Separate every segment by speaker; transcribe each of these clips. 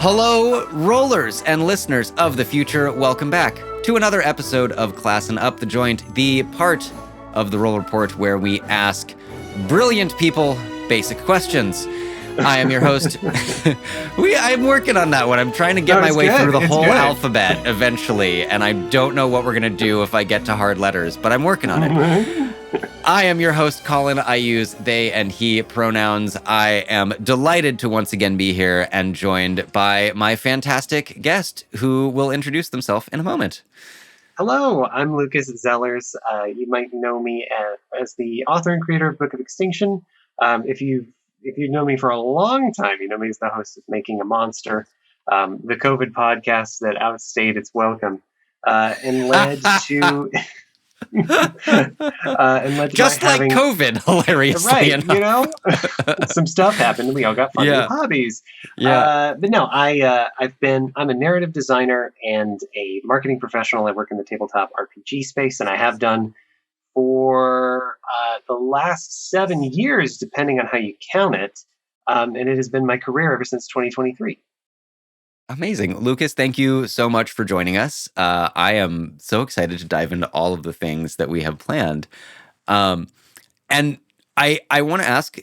Speaker 1: Hello, rollers and listeners of the future. Welcome back to another episode of Classin' Up the Joint, the part of the Roll Report where we ask brilliant people basic questions. I am your host. I'm working on that one. I'm trying to get my way through the whole alphabet eventually, and I don't know what we're going to do if I get to hard letters, but I'm working on it. I am your host, Colin. I use they and he pronouns. I am delighted to once again be here and joined by my fantastic guest who will introduce themselves in a moment.
Speaker 2: Hello, I'm LUCAS ZELLERS. You might know me as the author and creator of Book of Extinction. If you know me for a long time, you know me as the host of Making a Monster, the COVID podcast that outstayed its welcome and led to...
Speaker 1: just like COVID, hilariously
Speaker 2: right,
Speaker 1: enough.
Speaker 2: You know, some stuff happened. We all got fun new hobbies. But no, I'm a narrative designer and a marketing professional. I work in the tabletop RPG space, and I have done for the last 7 years, depending on how you count it. And it has been my career ever since 2023.
Speaker 1: Amazing. Lucas, thank you so much for joining us. I am so excited to dive into all of the things that we have planned. And I want to ask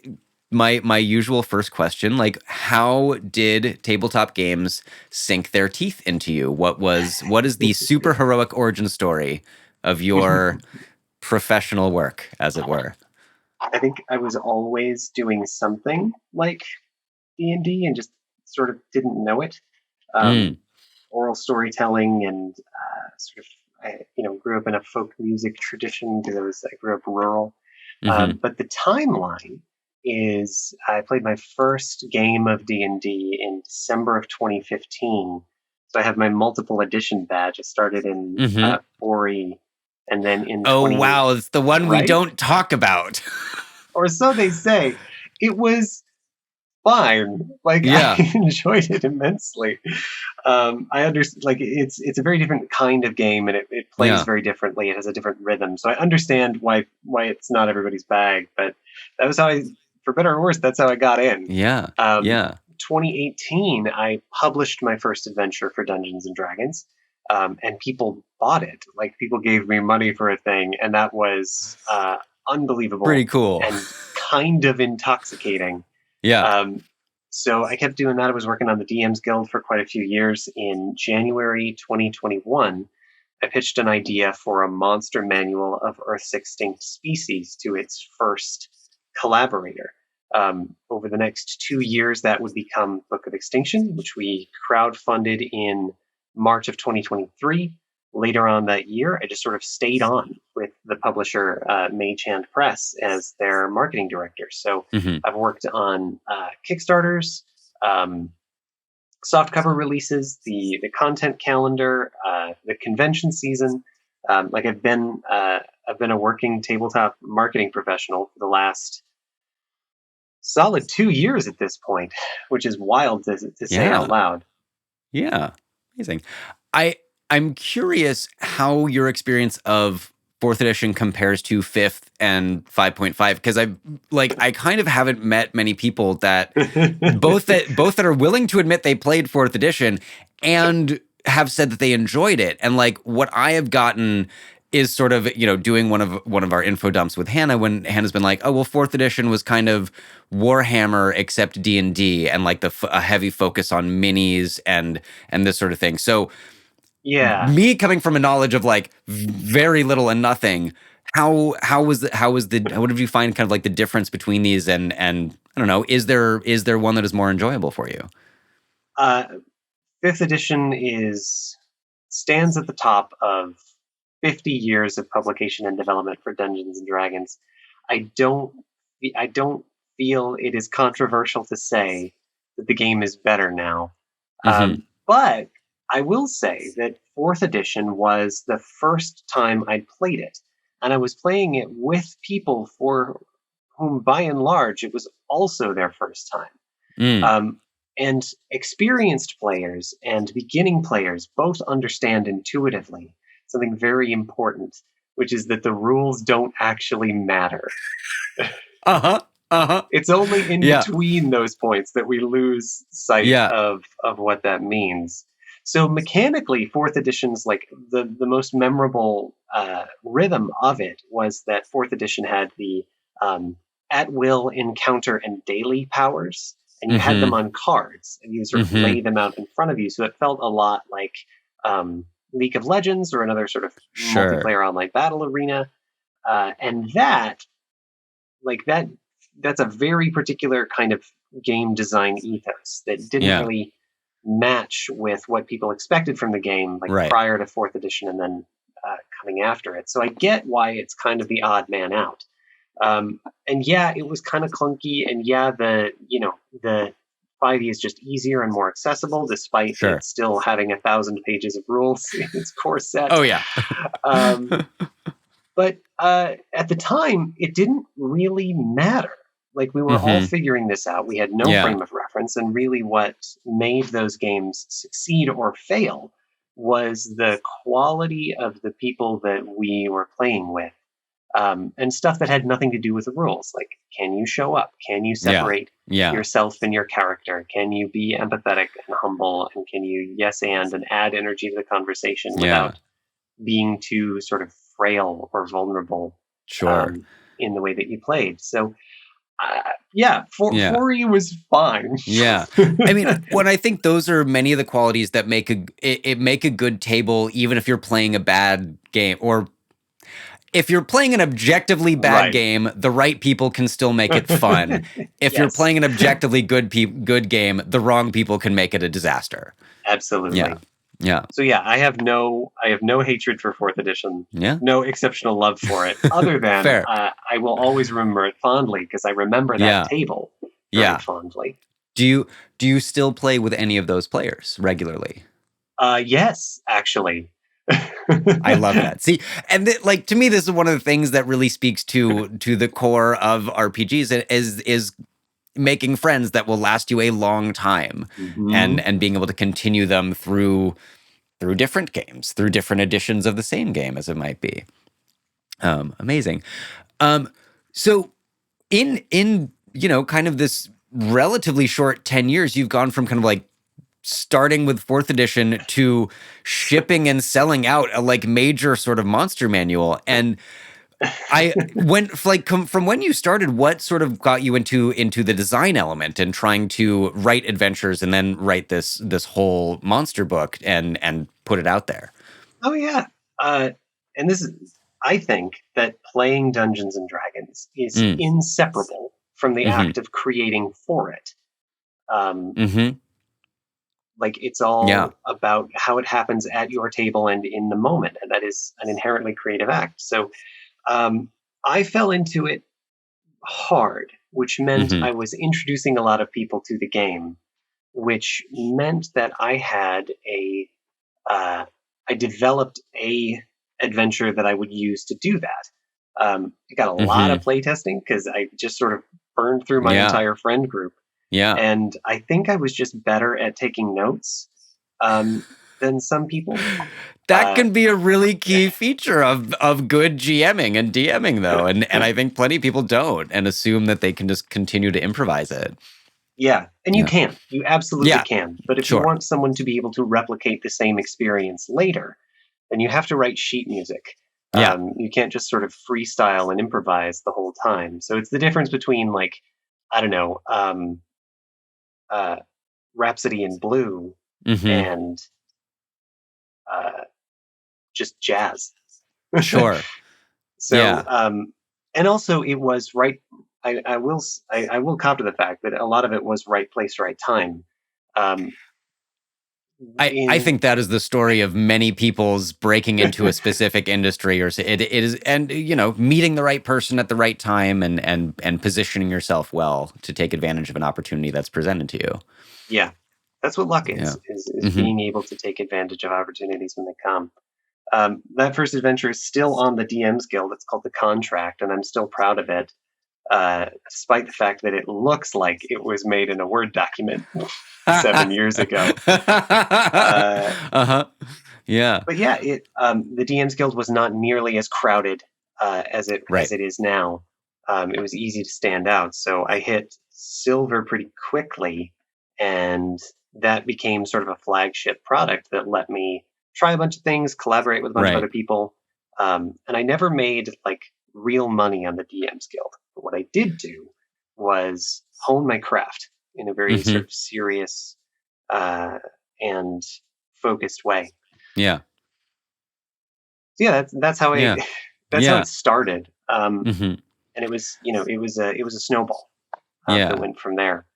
Speaker 1: my usual first question, like, how did tabletop games sink their teeth into you? What is the super heroic origin story of your professional work, as it were?
Speaker 2: I think I was always doing something like D&D and just sort of didn't know it. Oral storytelling and I grew up in a folk music tradition because I grew up rural. But the timeline is I played my first game of D&D in December of 2015. So I have my multiple edition badge. I started in 4E and then in
Speaker 1: wow, it's the one we don't talk about.
Speaker 2: Or so they say. It was fine. I enjoyed it immensely. I understand. It's a very different kind of game, and it plays very differently. It has a different rhythm, so I understand why it's not everybody's bag. But that was how for better or worse, that's how I got in. 2018, I published my first adventure for Dungeons and Dragons, and people bought it. Like, people gave me money for a thing, and that was unbelievable.
Speaker 1: Pretty cool.
Speaker 2: And kind of intoxicating. So I kept doing that. I was working on the DM's Guild for quite a few years. In January 2021, I pitched an idea for a monster manual of Earth's extinct species to its first collaborator. Over the next 2 years, that would become Book of Extinction, which we crowdfunded in March of 2023. Later on that year, I just sort of stayed on with the publisher, Mage Hand Press, as their marketing director. So I've worked on Kickstarters, softcover releases, the content calendar, the convention season. I've been a working tabletop marketing professional for the last solid 2 years at this point, which is wild to say out loud.
Speaker 1: Yeah, amazing. I'm curious how your experience of 4th edition compares to 5th and 5.5, because I kind of haven't met many people that both that are willing to admit they played 4th edition and have said that they enjoyed it. And what I have gotten is sort of, doing one of our info dumps with Hannah, when Hannah's been like, oh, well, 4th edition was kind of Warhammer except D&D, and a heavy focus on minis and this sort of thing. So me coming from a knowledge of very little and nothing, what did you find kind of the difference between these, and I don't know, is there one that is more enjoyable for you?
Speaker 2: 5th edition stands at the top of 50 years of publication and development for Dungeons and Dragons. I don't feel it is controversial to say that the game is better now. But I will say that 4th edition was the first time I'd played it, and I was playing it with people for whom, by and large, it was also their first time. And experienced players and beginning players both understand intuitively something very important, which is that the rules don't actually matter.
Speaker 1: Uh-huh.
Speaker 2: It's only in
Speaker 1: Yeah.
Speaker 2: between those points that we lose sight
Speaker 1: Yeah.
Speaker 2: of what that means. So mechanically, fourth edition's like the most memorable rhythm of it was that fourth edition had the at will encounter and daily powers, and you had them
Speaker 1: Mm-hmm.
Speaker 2: on cards, and you sort of
Speaker 1: Mm-hmm.
Speaker 2: lay them out in front of you. So it felt a lot like League of Legends or another sort of
Speaker 1: Sure.
Speaker 2: multiplayer online battle arena, and that like that's a very particular kind of game design ethos that didn't
Speaker 1: Yeah.
Speaker 2: really match with what people expected from the game, like
Speaker 1: Right.
Speaker 2: prior to fourth edition and then coming after it. So I get why it's kind of the odd man out. And yeah, it was kind of clunky, and yeah, the 5e is just easier and more accessible, despite
Speaker 1: Sure.
Speaker 2: it still having 1,000 pages of rules in its core set.
Speaker 1: Oh yeah.
Speaker 2: Um, but at the time, it didn't really matter. Like, we were all
Speaker 1: Mm-hmm.
Speaker 2: figuring this out. We had no
Speaker 1: Yeah.
Speaker 2: frame of reference, and really what made those games succeed or fail was the quality of the people that we were playing with, and stuff that had nothing to do with the rules. Like, can you show up? Can you
Speaker 1: Yeah.
Speaker 2: separate
Speaker 1: Yeah.
Speaker 2: yourself and your character? Can you be empathetic and humble? And can you yes and add energy to the conversation
Speaker 1: Yeah.
Speaker 2: without being too sort of frail or vulnerable
Speaker 1: Sure.
Speaker 2: in the way that you played? So, yeah,
Speaker 1: Yeah.
Speaker 2: 4E was fine.
Speaker 1: Yeah. I mean, when I think those are many of the qualities that make it make a good table, even if you're playing a bad game, or if you're playing an objectively bad
Speaker 2: Right.
Speaker 1: game, the right people can still make it fun. If you're
Speaker 2: Yes.
Speaker 1: playing an objectively good game, the wrong people can make it a disaster.
Speaker 2: Absolutely.
Speaker 1: Yeah. Yeah.
Speaker 2: So yeah, I have no hatred for fourth edition.
Speaker 1: Yeah.
Speaker 2: No exceptional love for it, other than
Speaker 1: Fair.
Speaker 2: I will always remember it fondly because I remember that
Speaker 1: Yeah.
Speaker 2: table very
Speaker 1: Yeah.
Speaker 2: fondly.
Speaker 1: Do you still play with any of those players regularly?
Speaker 2: Yes, actually.
Speaker 1: I love that. See, and like, to me, this is one of the things that really speaks to the core of RPGs is making friends that will last you a long time,
Speaker 2: Mhm.
Speaker 1: and being able to continue them through different games, through different editions of the same game, as it might be. Amazing. So in kind of this relatively short 10 years, you've gone from kind of like starting with fourth edition to shipping and selling out a like major sort of monster manual. And I went like from when you started, what sort of got you into the design element and trying to write adventures and then write this whole monster book and put it out there?
Speaker 2: Oh yeah, and this is, I think that playing Dungeons and Dragons is
Speaker 1: Mm.
Speaker 2: inseparable from the
Speaker 1: Mm-hmm.
Speaker 2: act of creating for it.
Speaker 1: Mm-hmm.
Speaker 2: Like, it's all
Speaker 1: Yeah.
Speaker 2: about how it happens at your table and in the moment, and that is an inherently creative act. So I fell into it hard, which meant
Speaker 1: Mm-hmm.
Speaker 2: I was introducing a lot of people to the game, which meant that I developed a adventure that I would use to do that. I got a lot of
Speaker 1: Mm-hmm.
Speaker 2: playtesting because I just sort of burned through my
Speaker 1: Yeah.
Speaker 2: entire friend group.
Speaker 1: Yeah.
Speaker 2: And I think I was just better at taking notes than some people.
Speaker 1: That can be a really key feature of good GMing and DMing, though, and I think plenty of people don't and assume that they can just continue to improvise it.
Speaker 2: Yeah, and you
Speaker 1: Yeah.
Speaker 2: can. You absolutely
Speaker 1: Yeah,
Speaker 2: can. But if you
Speaker 1: sure.
Speaker 2: want someone to be able to replicate the same experience later, then you have to write sheet music.
Speaker 1: Yeah.
Speaker 2: You can't just sort of freestyle and improvise the whole time. So it's the difference between, like, I don't know, uh, Rhapsody in Blue
Speaker 1: Mm-hmm.
Speaker 2: and uh, just jazz.
Speaker 1: Sure.
Speaker 2: So,
Speaker 1: Yeah.
Speaker 2: and also it was right. I will cop to the fact that a lot of it was right place, right time. Um,
Speaker 1: I
Speaker 2: in
Speaker 1: think that is the story of many people's breaking into a specific industry, or it is, and meeting the right person at the right time and positioning yourself well to take advantage of an opportunity that's presented to you.
Speaker 2: Yeah, that's what luck
Speaker 1: Yeah.
Speaker 2: is
Speaker 1: Mm-hmm.
Speaker 2: being able to take advantage of opportunities when they come. That first adventure is still on the DM's Guild. It's called The Contract, and I'm still proud of it, despite the fact that it looks like it was made in a Word document 7 years ago.
Speaker 1: Uh-huh. Yeah.
Speaker 2: But yeah, the DM's Guild was not nearly as crowded as
Speaker 1: Right.
Speaker 2: it is now. it was easy to stand out. So I hit silver pretty quickly, and that became sort of a flagship product that let me try a bunch of things, collaborate with a bunch of
Speaker 1: Right.
Speaker 2: other people. And I never made like real money on the DM's Guild. But what I did do was hone my craft in a very
Speaker 1: Hmm.
Speaker 2: sort of serious uh, and focused way.
Speaker 1: Yeah.
Speaker 2: So yeah, that's how I
Speaker 1: Yeah.
Speaker 2: that's how
Speaker 1: Yeah.
Speaker 2: it started.
Speaker 1: Hmm.
Speaker 2: And it was, it was a snowball that
Speaker 1: Yeah.
Speaker 2: went from there.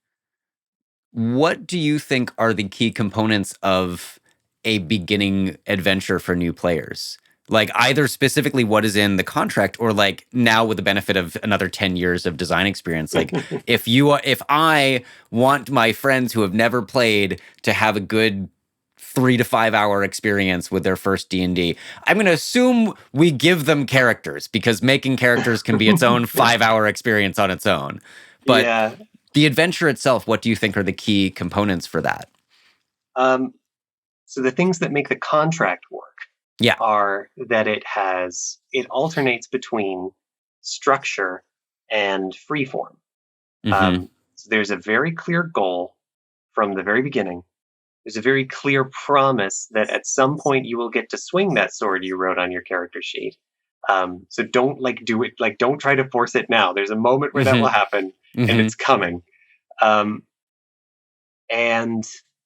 Speaker 1: What do you think are the key components of a beginning adventure for new players? Like either specifically what is in the contract or like now with the benefit of another 10 years of design experience. Like if I want my friends who have never played to have a good 3 to 5 hour experience with their first D&D, I'm going to assume we give them characters because making characters can be its own 5 hour experience on its own. But
Speaker 2: Yeah.
Speaker 1: the adventure itself, what do you think are the key components for that?
Speaker 2: Um, so the things that make the contract work
Speaker 1: Yeah.
Speaker 2: are that it alternates between structure and freeform.
Speaker 1: Hmm.
Speaker 2: So there's a very clear goal from the very beginning. There's a very clear promise that at some point you will get to swing that sword you wrote on your character sheet. So don't like do it like don't try to force it now. There's a moment where that
Speaker 1: Hmm.
Speaker 2: will happen, and
Speaker 1: Hmm.
Speaker 2: it's coming. Um, and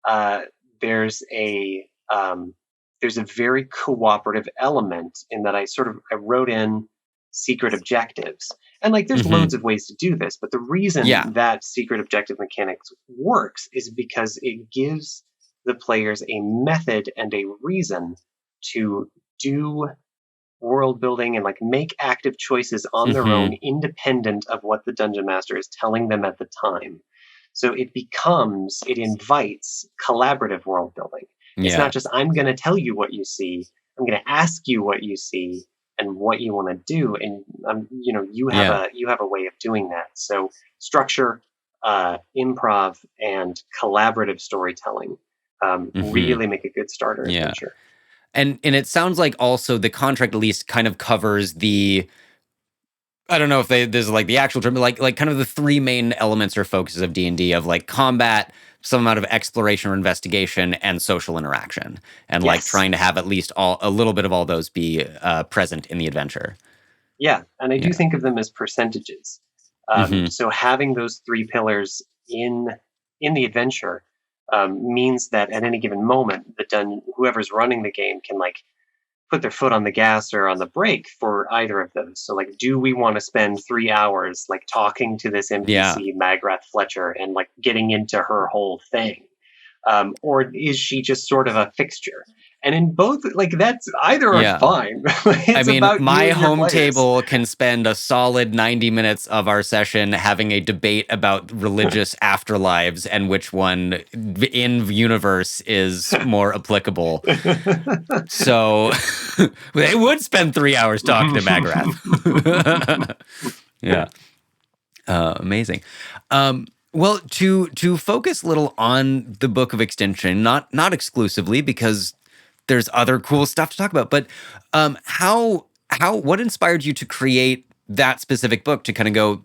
Speaker 2: uh, there's a um, there's a very cooperative element in that I wrote in secret objectives, and like there's
Speaker 1: Hmm.
Speaker 2: loads of ways to do this, but the
Speaker 1: Yeah.
Speaker 2: reason that secret objective mechanics works is because it gives the players a method and a reason to do world building and like make active choices on their own
Speaker 1: Hmm.
Speaker 2: independent of what the dungeon master is telling them at the time. So it invites collaborative world building. It's
Speaker 1: Yeah.
Speaker 2: not just I'm going to tell you what you see, I'm going to ask you what you see and what you want to do, and
Speaker 1: Yeah.
Speaker 2: you have a way of doing that. So structure, improv and collaborative storytelling
Speaker 1: Hmm.
Speaker 2: really make a good starter
Speaker 1: Yeah.
Speaker 2: adventure.
Speaker 1: And it sounds like also the contract at least kind of covers the, I don't know if there's like the actual term, but like kind of the three main elements or focuses of D&D of like combat, some amount of exploration or investigation, and social interaction, and like
Speaker 2: Yes.
Speaker 1: trying to have at least a little bit of all those be present in the adventure.
Speaker 2: Yeah, and I do
Speaker 1: Yeah.
Speaker 2: think of them as percentages.
Speaker 1: Hmm.
Speaker 2: So having those three pillars in the adventure means that at any given moment, whoever's running the game can like put their foot on the gas or on the brake for either of those. So like, do we want to spend 3 hours like talking to this
Speaker 1: Yeah.
Speaker 2: NPC Magrath Fletcher and like getting into her whole thing? Or is she just sort of a fixture? And in both, like that's either are
Speaker 1: Yeah.
Speaker 2: fine.
Speaker 1: I
Speaker 2: It's
Speaker 1: mean,
Speaker 2: about you
Speaker 1: my
Speaker 2: and your
Speaker 1: home
Speaker 2: players.
Speaker 1: table can spend a solid 90 minutes of our session having a debate about religious afterlives and which one in universe is more applicable. So they would spend 3 hours talking to Magrath. Yeah. Amazing. Well, to focus a little on the Book of Extinction, not exclusively because there's other cool stuff to talk about, but what inspired you to create that specific book to kind of go,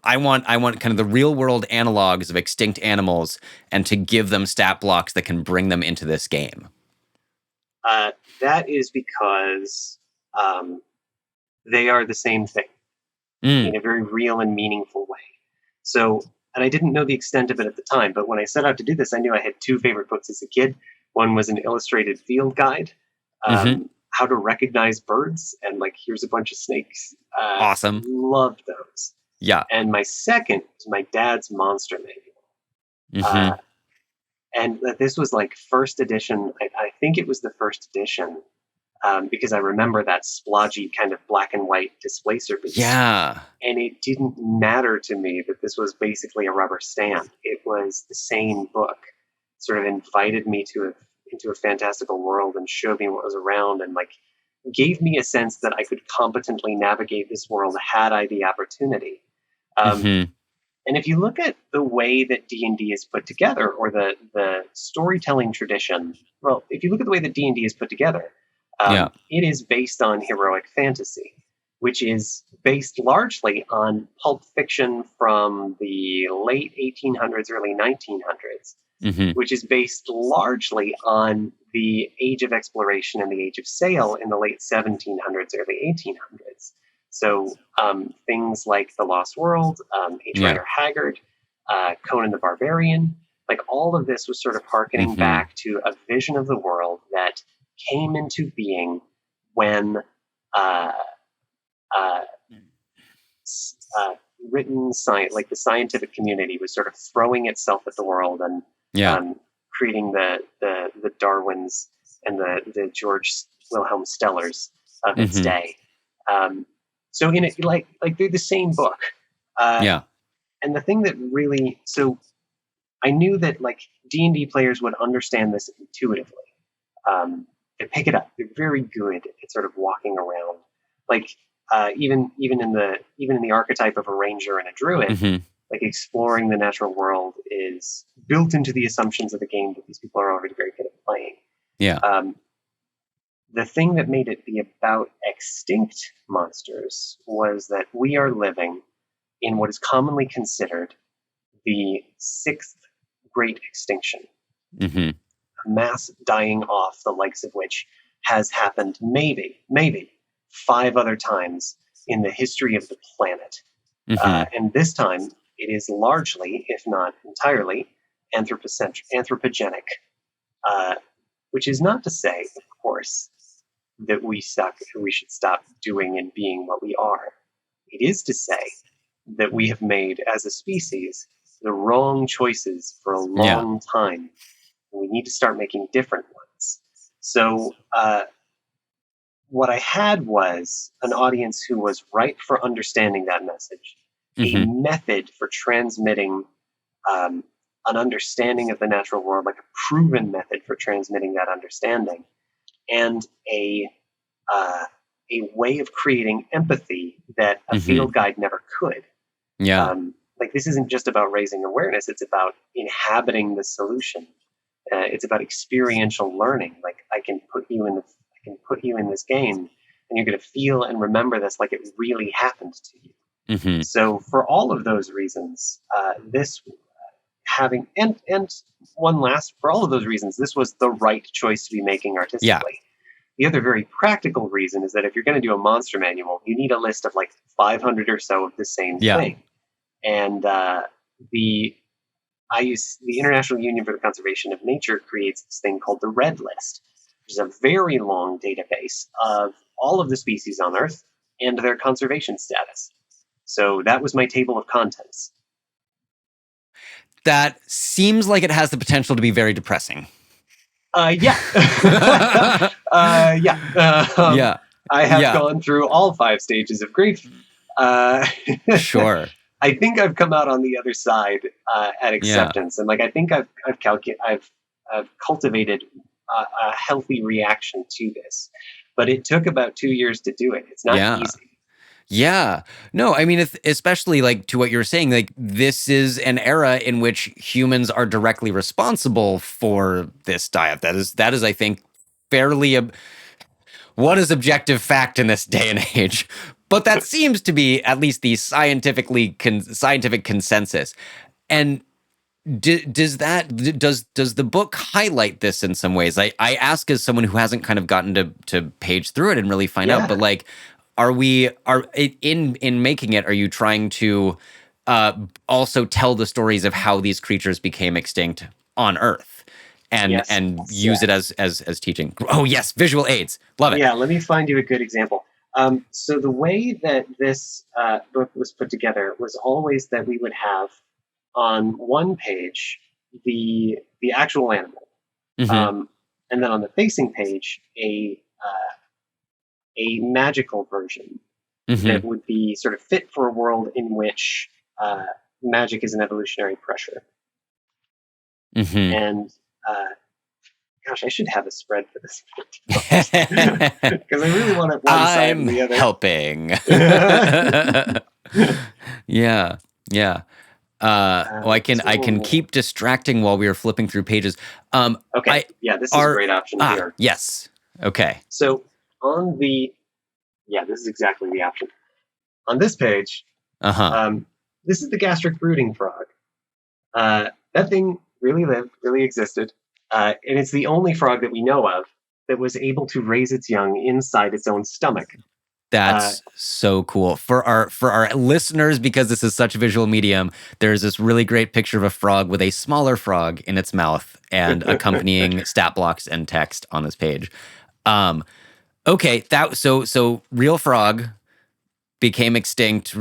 Speaker 1: I want kind of the real world analogs of extinct animals and to give them stat blocks that can bring them into this game.
Speaker 2: uh, that is because um, they are the same thing
Speaker 1: Mm,
Speaker 2: in a very real and meaningful way. So, and I didn't know the extent of it at the time, but when I set out to do this, I knew I had two favorite books as a kid. One was an illustrated field guide,
Speaker 1: hmm.
Speaker 2: how to recognize birds, and like here's a bunch of snakes.
Speaker 1: Awesome.
Speaker 2: Loved those.
Speaker 1: Yeah.
Speaker 2: And my second was my dad's monster manual.
Speaker 1: Hmm.
Speaker 2: Uh, and this was like first edition. I think it was the first edition because I remember that splodgy kind of black and white displacer beast.
Speaker 1: Yeah.
Speaker 2: And it didn't matter to me that this was basically a rubber stamp. It was the same book. Sort of invited me into a fantastical world and showed me what was around and like gave me a sense that I could competently navigate this world had I the opportunity. Um,
Speaker 1: Hmm.
Speaker 2: and if you look at the way that D&D is put together or the storytelling tradition, well, if you look at the way that D&D is put together,
Speaker 1: Yeah.
Speaker 2: it is based on heroic fantasy. which is based largely on pulp fiction from the late 1800s, early 1900s,
Speaker 1: Mm-hmm.
Speaker 2: which is based largely on the age of exploration and the age of sail in the late 1700s, early 1800s. So things like The Lost World, H.
Speaker 1: Yeah.
Speaker 2: Rider Haggard, Conan the Barbarian, like all of this was sort of harkening
Speaker 1: Mm-hmm.
Speaker 2: back to a vision of the world that came into being when uh, uh, written science, like the scientific community, was sort of throwing itself at the world and
Speaker 1: Yeah.
Speaker 2: creating the Darwins and the George Wilhelm Stellers of its
Speaker 1: Mm-hmm.
Speaker 2: day. So in it, like they're the same book.
Speaker 1: Yeah.
Speaker 2: And the thing that really, so I knew that like D&D players would understand this intuitively. They pick it up. They're very good at sort of walking around, like even in the archetype of a ranger and a druid,
Speaker 1: Mm-hmm.
Speaker 2: like exploring the natural world is built into the assumptions of the game that these people are already very good at playing.
Speaker 1: Yeah.
Speaker 2: The thing that made it be about extinct monsters was that we are living in what is commonly considered the sixth great extinction,
Speaker 1: Mm-hmm.
Speaker 2: a mass dying off, the likes of which has happened maybe 5 other times in the history of the planet.
Speaker 1: Mm-hmm.
Speaker 2: And this time, it is largely, if not entirely, anthropogenic, which is not to say, of course, that we should stop doing and being what we are. It is to say that we have made, as a species, the wrong choices for a long time. And we need to start making different ones. So, what I had was an audience who was ripe for understanding that message, a
Speaker 1: Mm-hmm.
Speaker 2: method for transmitting an understanding of the natural world, like a proven method for transmitting that understanding, and uh, a way of creating empathy that a
Speaker 1: Mm-hmm.
Speaker 2: field guide never could.
Speaker 1: Yeah.
Speaker 2: Like this isn't just about raising awareness; it's about inhabiting the solution. It's about experiential learning. Like I can put you in this game, and you're going to feel and remember this like it really happened to you.
Speaker 1: Mm-hmm.
Speaker 2: So for all of those reasons, this having and one last for all of those reasons, this was the right choice to be making artistically. The other very practical reason is that if you're going to do a monster manual, you need a list of like 500 or so of the same thing. And the International Union for the Conservation of Nature creates this thing called the Red List, which is a very long database of all of the species on Earth and their conservation status. So that was my table of contents.
Speaker 1: That seems like it has the potential to be very depressing.
Speaker 2: Yeah.
Speaker 1: Yeah.
Speaker 2: I have gone through all 5 stages of grief.
Speaker 1: Sure.
Speaker 2: I think I've come out on the other side at acceptance, and like I think I've cultivated a healthy reaction to this, but it took about 2 years to do it. It's not easy.
Speaker 1: Yeah. No, I mean, especially like to what you're saying, like this is an era in which humans are directly responsible for this diet. That is, I think, fairly what is objective fact in this day and age. But that seems to be at least the scientific consensus. And does the book highlight this in some ways? I ask as someone who hasn't kind of gotten to page through it and really find out, but like, are in making it, are you trying to also tell the stories of how these creatures became extinct on Earth and use it as teaching? Oh yes, visual aids, love it.
Speaker 2: Yeah, let me find you a good example. So the way that this book was put together was always that we would have on one page the actual animal, and then on the facing page a magical version that would be sort of fit for a world in which magic is an evolutionary pressure. And gosh, I should have a spread for this because I really want it one side and the other.
Speaker 1: Helping. Yeah. Well, I can keep distracting while we are flipping through pages.
Speaker 2: Okay. This is a great option here.
Speaker 1: Yes. Okay.
Speaker 2: So on the Yeah, this is exactly the option. On this page,
Speaker 1: Uh-huh.
Speaker 2: this is the gastric brooding frog. That thing really lived, really existed, and it's the only frog that we know of that was able to raise its young inside its own stomach.
Speaker 1: That's so cool. For our listeners, because this is such a visual medium, there's this really great picture of a frog with a smaller frog in its mouth and accompanying stat blocks and text on this page. Okay, so real frog became extinct.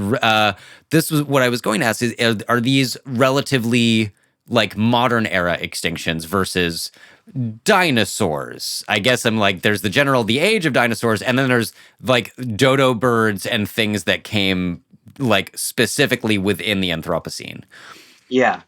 Speaker 1: This was what I was going to ask: are these relatively like modern era extinctions versus dinosaurs? I guess I'm like, there's the age of dinosaurs, and then there's like dodo birds and things that came like specifically within the Anthropocene.
Speaker 2: Yeah.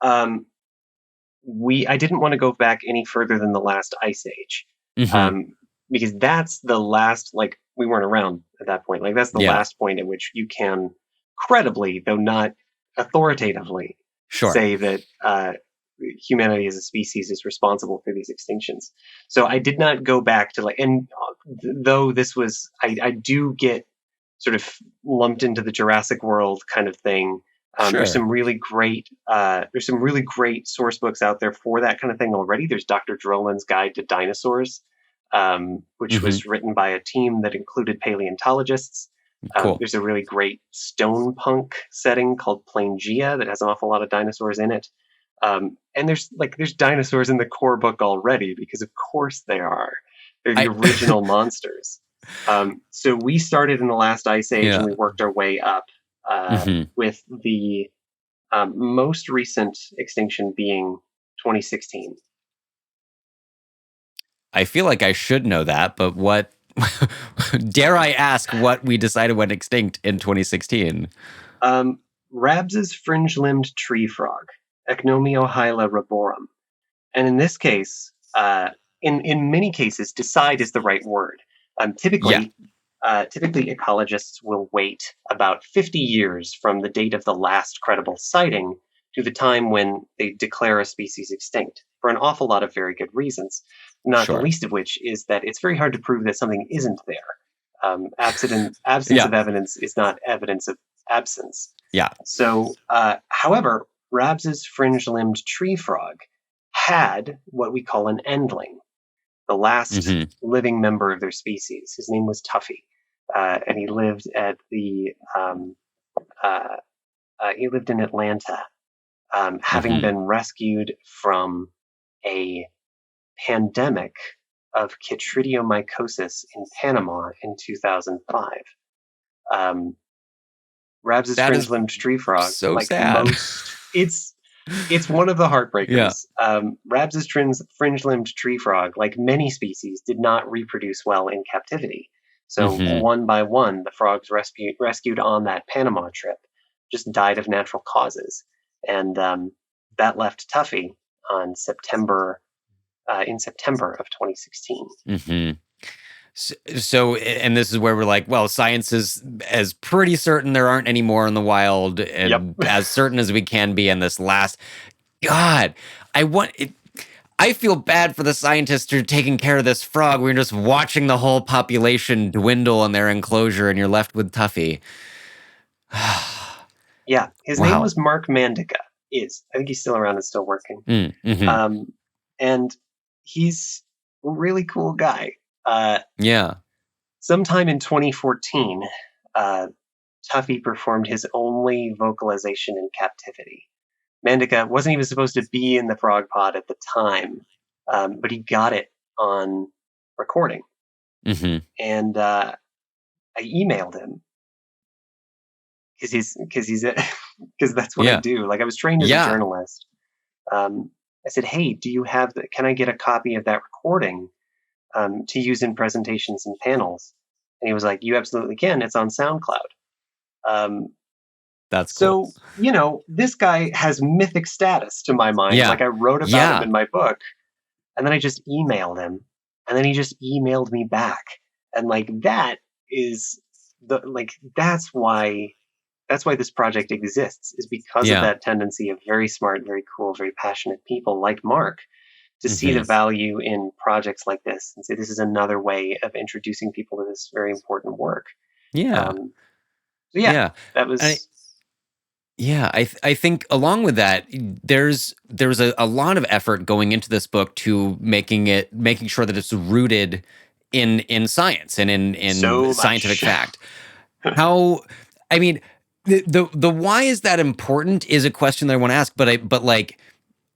Speaker 2: I didn't want to go back any further than the last ice age,
Speaker 1: Mm-hmm.
Speaker 2: because that's the last, like, we weren't around at that point. Like, that's the
Speaker 1: Yeah,
Speaker 2: last point at which you can credibly, though not authoritatively,
Speaker 1: sure.
Speaker 2: say that humanity as a species is responsible for these extinctions. So I did not go back to, like, and though this was, I do get sort of lumped into the Jurassic World kind of thing. There's
Speaker 1: Sure.
Speaker 2: some really great source books out there for that kind of thing already. There's Dr. Drolin's Guide to Dinosaurs, which
Speaker 1: Mm-hmm.
Speaker 2: was written by a team that included paleontologists.
Speaker 1: Cool.
Speaker 2: There's a really great stone punk setting called Plangea that has an awful lot of dinosaurs in it. And there's dinosaurs in the core book already, because of course they are. They're the
Speaker 1: I
Speaker 2: original monsters. So we started in the last ice age and
Speaker 1: yeah.
Speaker 2: we worked our way up,
Speaker 1: Mm-hmm.
Speaker 2: with the most recent extinction being 2016.
Speaker 1: I feel like I should know that, but what dare I ask what we decided went extinct in 2016?
Speaker 2: Rabs's fringe-limbed tree frog, Echnomiohyla reborum. And in this case, in many cases, decide is the right word. Um,
Speaker 1: Yeah,
Speaker 2: typically, typically, ecologists will wait about 50 years from the date of the last credible sighting to the time when they declare a species extinct, for an awful lot of very good reasons, not the
Speaker 1: sure.
Speaker 2: least of which is that it's very hard to prove that something isn't there. Absence
Speaker 1: Yeah,
Speaker 2: of evidence is not evidence of absence.
Speaker 1: yeah.
Speaker 2: So, however, Rabs's fringe-limbed tree frog had what we call an endling, the last
Speaker 1: Mm-hmm.
Speaker 2: living member of their species. His name was Tuffy, and uh, he lived in Atlanta, having
Speaker 1: Mm-hmm.
Speaker 2: been rescued from a pandemic of chytridiomycosis in Panama in 2005. Um, Rabs's
Speaker 1: That is
Speaker 2: fringe-limbed tree frog,
Speaker 1: so
Speaker 2: like
Speaker 1: sad.
Speaker 2: most, it's one of the
Speaker 1: Yeah.
Speaker 2: heartbreakers. Rabs's fringe-limbed tree frog, like many species, did not reproduce well in captivity. So
Speaker 1: Mm-hmm.
Speaker 2: one by one, the frogs rescued on that Panama trip just died of natural causes, and that left Tuffy on September in September of 2016.
Speaker 1: Mm-hmm. So, and this is where we're like, well, science is as pretty certain there aren't any more in the wild,
Speaker 2: Yep.
Speaker 1: and as certain as we can be in this last. God, I want it. I feel bad for the scientists who are taking care of this frog. We're just watching the whole population dwindle in their enclosure, and you're left with Tuffy.
Speaker 2: Yeah, his name
Speaker 1: Wow.
Speaker 2: was Mark Mandica. I think he's still around and still working.
Speaker 1: Mm-hmm.
Speaker 2: Um, and he's a really cool guy. Uh,
Speaker 1: Yeah.
Speaker 2: Sometime in 2014, uh, Tuffy performed his only vocalization in captivity. Mandica wasn't even supposed to be in the frog pod at the time, but he got it on recording.
Speaker 1: Mm-hmm.
Speaker 2: And I emailed him because that's what I
Speaker 1: Yeah.
Speaker 2: do. Like, I was trained as a
Speaker 1: Yeah.
Speaker 2: journalist. I said, "Hey, can I get a copy of that recording to use in presentations and panels?" And he was like, "You absolutely can. It's on SoundCloud." Um,
Speaker 1: That's cool.
Speaker 2: so, this guy has mythic status to my mind.
Speaker 1: Yeah.
Speaker 2: Like, I wrote about him
Speaker 1: Yeah.
Speaker 2: in my book, and then I just emailed him, and then he just emailed me back. And like that is that's why this project exists, is because of
Speaker 1: Yeah.
Speaker 2: that tendency of very smart, very cool, very passionate people like Mark to see the value in projects like this and say this is another way of introducing people to this very important work.
Speaker 1: Yeah.
Speaker 2: So
Speaker 1: Yeah.
Speaker 2: that
Speaker 1: And
Speaker 2: was
Speaker 1: I think along with that, there's a lot of effort going into this book to making sure that it's rooted in science and in
Speaker 2: so
Speaker 1: scientific
Speaker 2: much.
Speaker 1: fact. How, I mean, the why is that important is a question that I want to ask, but like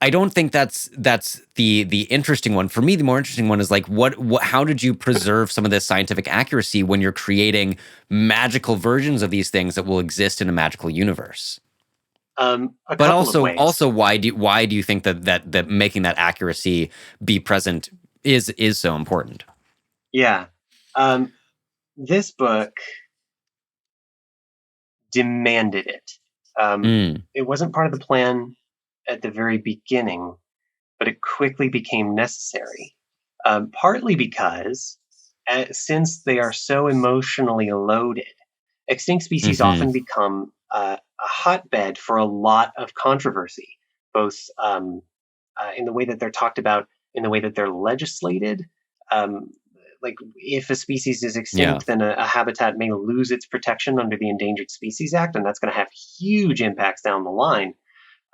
Speaker 1: I don't think that's the interesting one. For me, the more interesting one is like what how did you preserve some of this scientific accuracy when you're creating magical versions of these things that will exist in a magical universe?
Speaker 2: A
Speaker 1: But
Speaker 2: couple of ways.
Speaker 1: also why do you think that making that accuracy be present is so important?
Speaker 2: Yeah. This book demanded it.
Speaker 1: Mm,
Speaker 2: It wasn't part of the plan at the very beginning, but it quickly became necessary. Partly because, since they are so emotionally loaded, extinct species
Speaker 1: mm-hmm.
Speaker 2: often become a hotbed for a lot of controversy, both in the way that they're talked about, in the way that they're legislated. Um, like if a species is
Speaker 1: Yeah.
Speaker 2: extinct, then a habitat may lose its protection under the Endangered Species Act, and that's going to have huge impacts down the line.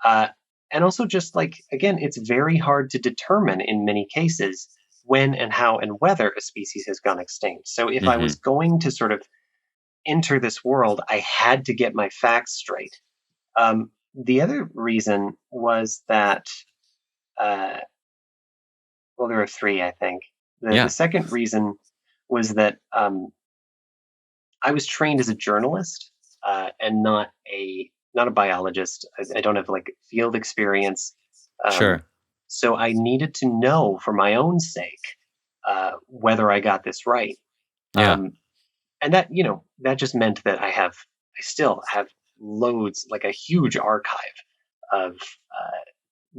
Speaker 2: Uh, and also, just like, again, it's very hard to determine in many cases when and how and whether a species has gone extinct. So if I
Speaker 1: Mm-hmm.
Speaker 2: was going to sort of enter this world, I had to get my facts straight. The other reason was that, uh, well, there are three, I think. The
Speaker 1: Yeah.
Speaker 2: second reason was that I was trained as a journalist and not a biologist. I don't have like field experience, um,
Speaker 1: Sure.
Speaker 2: so I needed to know for my own sake whether I got this right.
Speaker 1: Yeah.
Speaker 2: Um, and that that just meant that I still have loads, like a huge archive of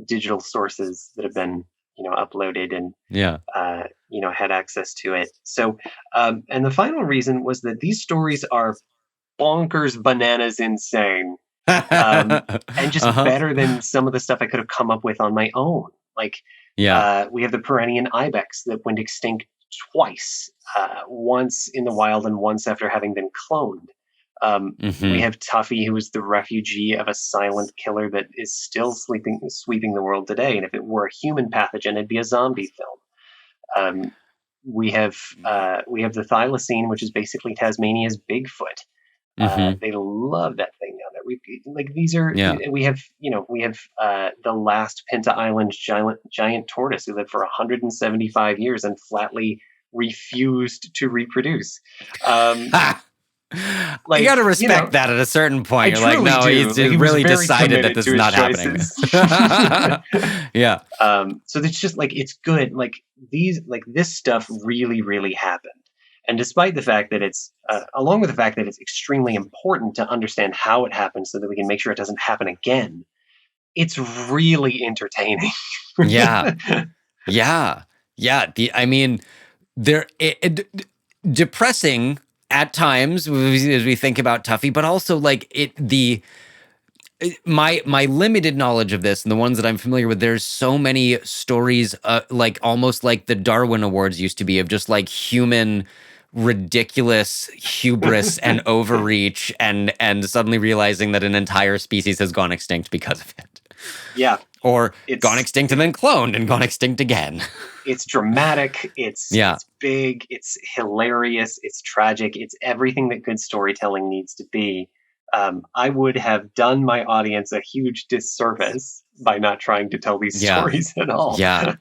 Speaker 2: digital sources that have been uploaded and
Speaker 1: Yeah.
Speaker 2: had access to it. So and the final reason was that these stories are bonkers, bananas, insane, and just
Speaker 1: Uh-huh.
Speaker 2: better than some of the stuff I could have come up with on my own. Like
Speaker 1: Yeah.
Speaker 2: we have the Perennian ibex that went extinct twice, once in the wild and once after having been cloned. We
Speaker 1: Mm-hmm.
Speaker 2: have Tuffy, who is the refugee of a silent killer that is still sweeping the world today. And if it were a human pathogen, it'd be a zombie film. Um, we have the thylacine, which is basically Tasmania's Bigfoot.
Speaker 1: Mm-hmm.
Speaker 2: They love that thing down there. We like these are
Speaker 1: Yeah.
Speaker 2: we have the last Pinta Island giant tortoise who lived for 175 years and flatly refused to reproduce. Um,
Speaker 1: Ha! You
Speaker 2: like
Speaker 1: got to respect that at a certain point.
Speaker 2: I
Speaker 1: You're like,
Speaker 2: truly
Speaker 1: no,
Speaker 2: do.
Speaker 1: he's
Speaker 2: Like, he was
Speaker 1: really
Speaker 2: very
Speaker 1: decided that
Speaker 2: committed
Speaker 1: this
Speaker 2: to
Speaker 1: is
Speaker 2: his
Speaker 1: not happening.
Speaker 2: choices.
Speaker 1: Yeah.
Speaker 2: So it's just like it's good. Like this stuff really, really happened. And despite the fact that it's, along with the fact that it's extremely important to understand how it happened so that we can make sure it doesn't happen again, it's really entertaining.
Speaker 1: Yeah. Yeah. Yeah. I mean, there, depressing at times as we think about Tuffy, but also like my limited knowledge of this and the ones that I'm familiar with, there's so many stories, like almost like the Darwin Awards used to be, of just like human ridiculous hubris and overreach and suddenly realizing that an entire species has gone extinct because of it.
Speaker 2: Yeah,
Speaker 1: Or gone
Speaker 2: it's
Speaker 1: extinct and then cloned and gone extinct again.
Speaker 2: it's dramatic,
Speaker 1: Yeah.
Speaker 2: it's big, it's hilarious, it's tragic, it's everything that good storytelling needs to be. I would have done my audience a huge disservice by not trying to tell these
Speaker 1: Yeah.
Speaker 2: stories at all.
Speaker 1: Yeah.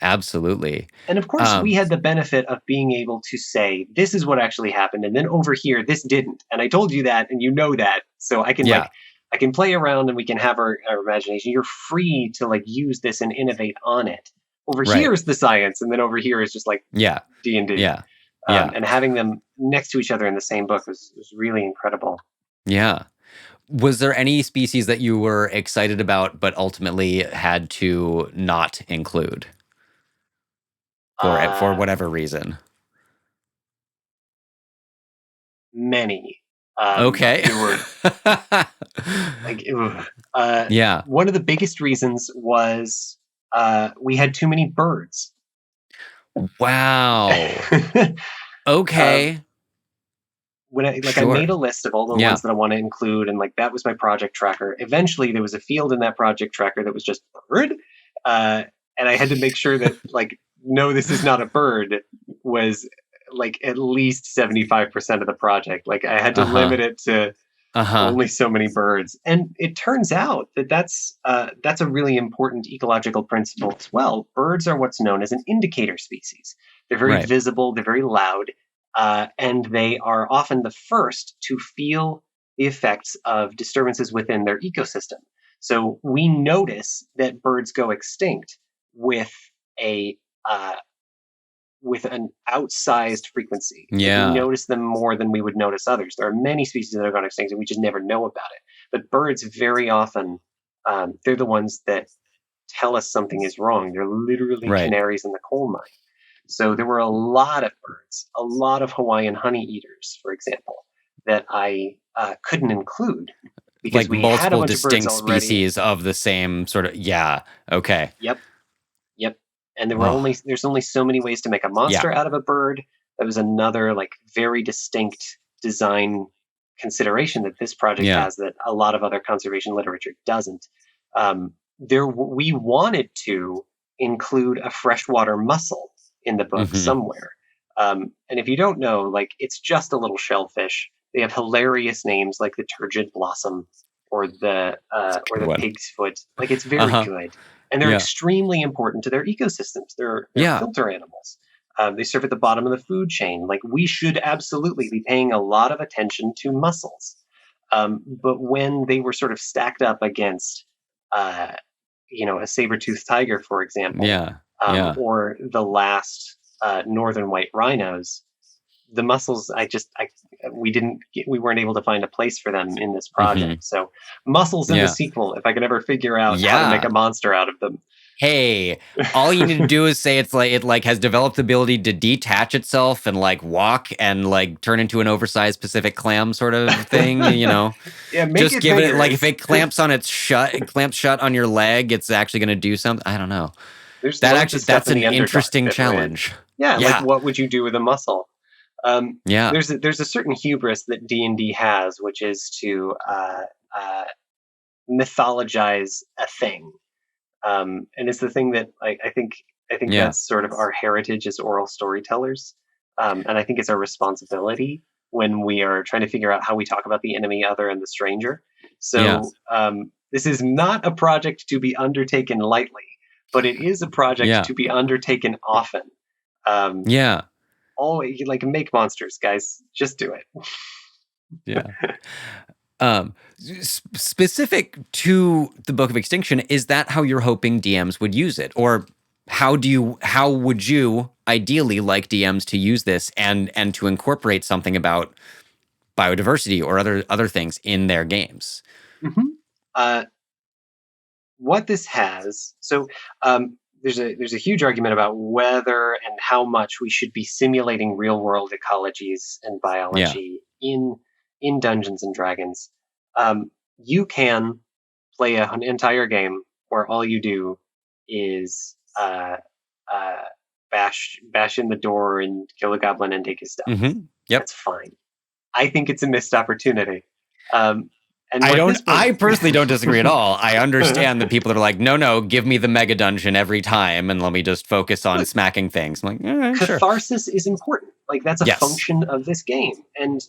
Speaker 1: Absolutely.
Speaker 2: And of course, we
Speaker 1: Um,
Speaker 2: had the benefit of being able to say, this is what actually happened. And then over here, this didn't. And I told you that, and you know that. So
Speaker 1: yeah.
Speaker 2: I can play around and we can have our imagination. You're free to like use this and innovate on it. Over
Speaker 1: Right.
Speaker 2: here is the science. And then over here is just like
Speaker 1: Yeah.
Speaker 2: D&D.
Speaker 1: Yeah. Yeah.
Speaker 2: And having them next to each other in the same book was really incredible.
Speaker 1: Yeah. Was there any species that you were excited about but ultimately had to not include for
Speaker 2: Uh,
Speaker 1: whatever reason?
Speaker 2: Many.
Speaker 1: Okay.
Speaker 2: There were like,
Speaker 1: Yeah.
Speaker 2: one of the biggest reasons was we had too many birds.
Speaker 1: Wow.
Speaker 2: um,
Speaker 1: Okay.
Speaker 2: when I
Speaker 1: Sure.
Speaker 2: made a list of all the
Speaker 1: Yeah.
Speaker 2: ones that I want to include, and like that was my project tracker. Eventually, there was a field in that project tracker that was just bird, uh, and I had to make sure that like no, this is not a bird was like at least 75% of the project. Like I had to
Speaker 1: Uh-huh.
Speaker 2: limit it to
Speaker 1: Uh-huh.
Speaker 2: only so many birds, and it turns out that that's a really important ecological principle as well. Birds are what's known as an indicator species. They're very
Speaker 1: Right.
Speaker 2: visible, they're very loud, and they are often the first to feel the effects of disturbances within their ecosystem. So we notice that birds go extinct with a with an outsized frequency. Like we
Speaker 1: Yeah.
Speaker 2: notice them more than we would notice others. There are many species that are gone extinct and we just never know about it. But birds very often, they're the ones that tell us something is wrong. They're literally
Speaker 1: Right.
Speaker 2: canaries in the coal mine. So there were a lot of birds, a lot of Hawaiian honey eaters, for example, that I couldn't include because
Speaker 1: Like
Speaker 2: we had a
Speaker 1: multiple
Speaker 2: bunch of birds
Speaker 1: distinct
Speaker 2: already.
Speaker 1: species of the same sort of, yeah. Okay.
Speaker 2: Yep, yep. And
Speaker 1: Oh,
Speaker 2: there's only so many ways to make a
Speaker 1: yeah.
Speaker 2: monster out of a bird. That was another like very distinct design consideration that this project
Speaker 1: Yeah.
Speaker 2: has that a lot of other conservation literature doesn't. There we wanted to include a freshwater mussel in the book
Speaker 1: Mm-hmm.
Speaker 2: somewhere. And if you don't know, like it's just a little shellfish. They have hilarious names like the turgid blossom
Speaker 1: It's a
Speaker 2: or
Speaker 1: good
Speaker 2: the
Speaker 1: one.
Speaker 2: pig's foot. Like it's very
Speaker 1: Uh-huh.
Speaker 2: good, and they're
Speaker 1: Yeah.
Speaker 2: extremely important to their ecosystems. They're
Speaker 1: Yeah.
Speaker 2: filter animals. They serve at the bottom of the food chain. Like we should absolutely be paying a lot of attention to mussels. But when they were sort of stacked up against, uh, a saber-toothed tiger, for example,
Speaker 1: Yeah. Yeah.
Speaker 2: or the last northern white rhinos, the mussels, we weren't able to find a place for them in this
Speaker 1: Mm-hmm.
Speaker 2: project. So mussels in the
Speaker 1: Yeah.
Speaker 2: sequel, if I could ever figure out how to make a
Speaker 1: Yeah.
Speaker 2: monster out of them.
Speaker 1: Hey, all you need to do is say it has developed the ability to detach itself and like walk and like turn into an oversized Pacific clam sort of thing, you know.
Speaker 2: Yeah, make
Speaker 1: Just
Speaker 2: it
Speaker 1: give it
Speaker 2: bigger.
Speaker 1: like if it clamps shut on your leg, it's actually going to do something. I don't know.
Speaker 2: There's loads of stuff
Speaker 1: That's
Speaker 2: in
Speaker 1: an
Speaker 2: the Underdark
Speaker 1: interesting
Speaker 2: that would,
Speaker 1: challenge.
Speaker 2: yeah, like
Speaker 1: Yeah.
Speaker 2: what would you do with a mussel?
Speaker 1: Yeah.
Speaker 2: There's a certain hubris that D&D has, which is to uh, mythologize a thing, and it's the thing that I think
Speaker 1: Yeah.
Speaker 2: that's sort of our heritage as oral storytellers, and I think it's our responsibility when we are trying to figure out how we talk about the enemy, other, and the stranger.
Speaker 1: Yeah.
Speaker 2: So this is not a project to be undertaken lightly, but it is a project
Speaker 1: Yeah.
Speaker 2: to be undertaken often. Um,
Speaker 1: Yeah.
Speaker 2: Always like make monsters, guys. Just do it.
Speaker 1: Yeah. Specific to the Book of Extinction, is that how you're hoping DMs would use it, or how would you ideally like DMs to use this and to incorporate something about biodiversity or other things in their games?
Speaker 2: Mm-hmm. Uh, what this has, so there's a huge argument about whether and how much we should be simulating real world ecologies and
Speaker 1: Yeah.
Speaker 2: biology in Dungeons and Dragons. You can play an entire game where all you do is uh, bash in the door and kill a goblin and take his stuff.
Speaker 1: Mm-hmm. Yep.
Speaker 2: That's fine. I think it's a missed opportunity. Um, and what this book
Speaker 1: I personally don't disagree at all. I understand the people that are like, no, no, give me the mega dungeon every time and let me just focus on
Speaker 2: look,
Speaker 1: smacking things. I'm like, all right, sure.
Speaker 2: catharsis is important. Like that's a
Speaker 1: Yes.
Speaker 2: function of this game, and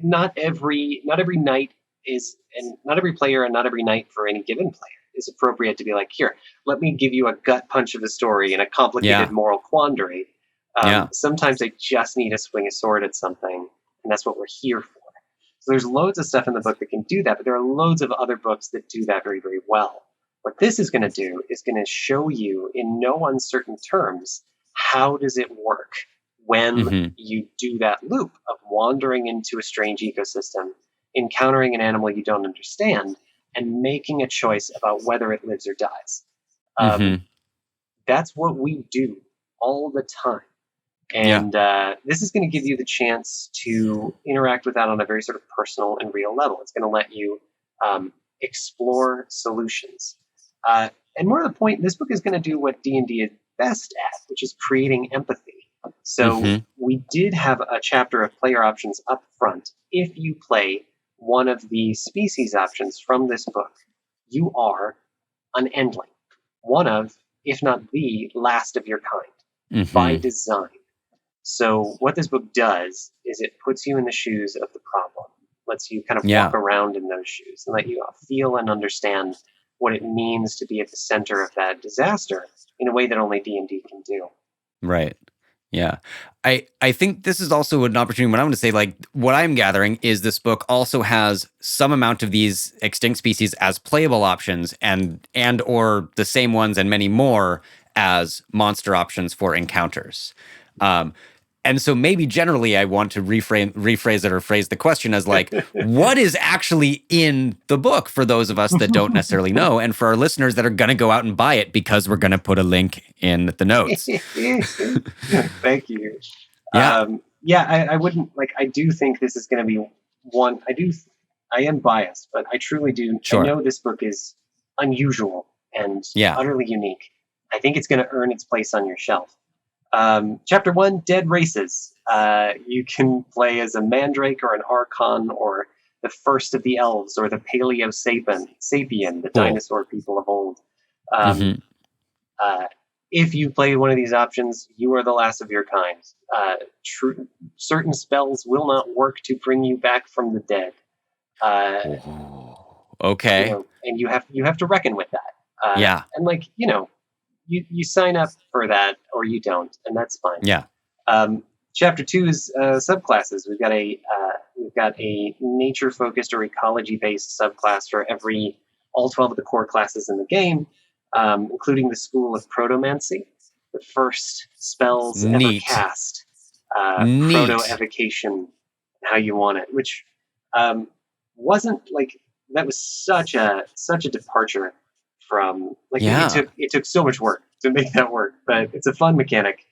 Speaker 2: not every night is, and not every player and not every night for any given player is appropriate to be like, here, let me give you a gut punch of a story and a complicated
Speaker 1: Yeah.
Speaker 2: moral quandary.
Speaker 1: Yeah.
Speaker 2: Sometimes I just need to swing a sword at something, and that's what we're here for. So there's loads of stuff in the book that can do that, but there are loads of other books that do that very, very well. What this is going to do is going to show you in no uncertain terms how does it work when
Speaker 1: Mm-hmm.
Speaker 2: you do that loop of wandering into a strange ecosystem, encountering an animal you don't understand, and making a choice about whether it lives or dies. Um,
Speaker 1: Mm-hmm.
Speaker 2: that's what we do all the time.
Speaker 1: Yeah.
Speaker 2: And this is going to give you the chance to interact with that on a very sort of personal and real level. It's going to let you explore solutions. And more to the point, this book is going to do what D&D is best at, which is creating empathy. So we did have a chapter of player options up front. If you play one of the species options from this book, you are an endling, one of, if not the last of your kind, by design. So what this book does is it puts you in the shoes of the problem, lets you kind of walk around in those shoes and let you feel and understand what it means to be at the center of that disaster in a way that only D&D can do.
Speaker 1: Right. Yeah. I think this is also an opportunity when I'm going to say, like, what I'm gathering is this book also has some amount of these extinct species as playable options and or the same ones and many more as monster options for encounters. And so maybe generally I want to rephrase it or phrase the question as like, what is actually in the book for those of us that don't necessarily know, and for our listeners that are going to go out and buy it because we're going to put a link in the notes.
Speaker 2: Thank you.
Speaker 1: Yeah.
Speaker 2: I wouldn't, like, I do think this is going to be one, I am biased, but I truly do.
Speaker 1: Sure.
Speaker 2: I know this book is unusual and utterly unique. I think it's going to earn its place on your shelf. Chapter 1, Dead Races. You can play as a Mandrake or an Archon or the first of the elves or the Paleo-Sapien, the dinosaur people of old. If you play one of these options, you are the last of your kind. Certain spells will not work to bring you back from the dead.
Speaker 1: Okay.
Speaker 2: You know, and you have to reckon with that. And like, you sign up for that or you don't, and that's fine.
Speaker 1: Yeah.
Speaker 2: Chapter 2 is subclasses. We've got a nature-focused or ecology-based subclass for all 12 of the core classes in the game, including the School of Protomancy, the first spells ever cast, proto-evocation, how you want it, which wasn't like, that was such a departure from, like, it took so much work to make that work, but it's a fun mechanic.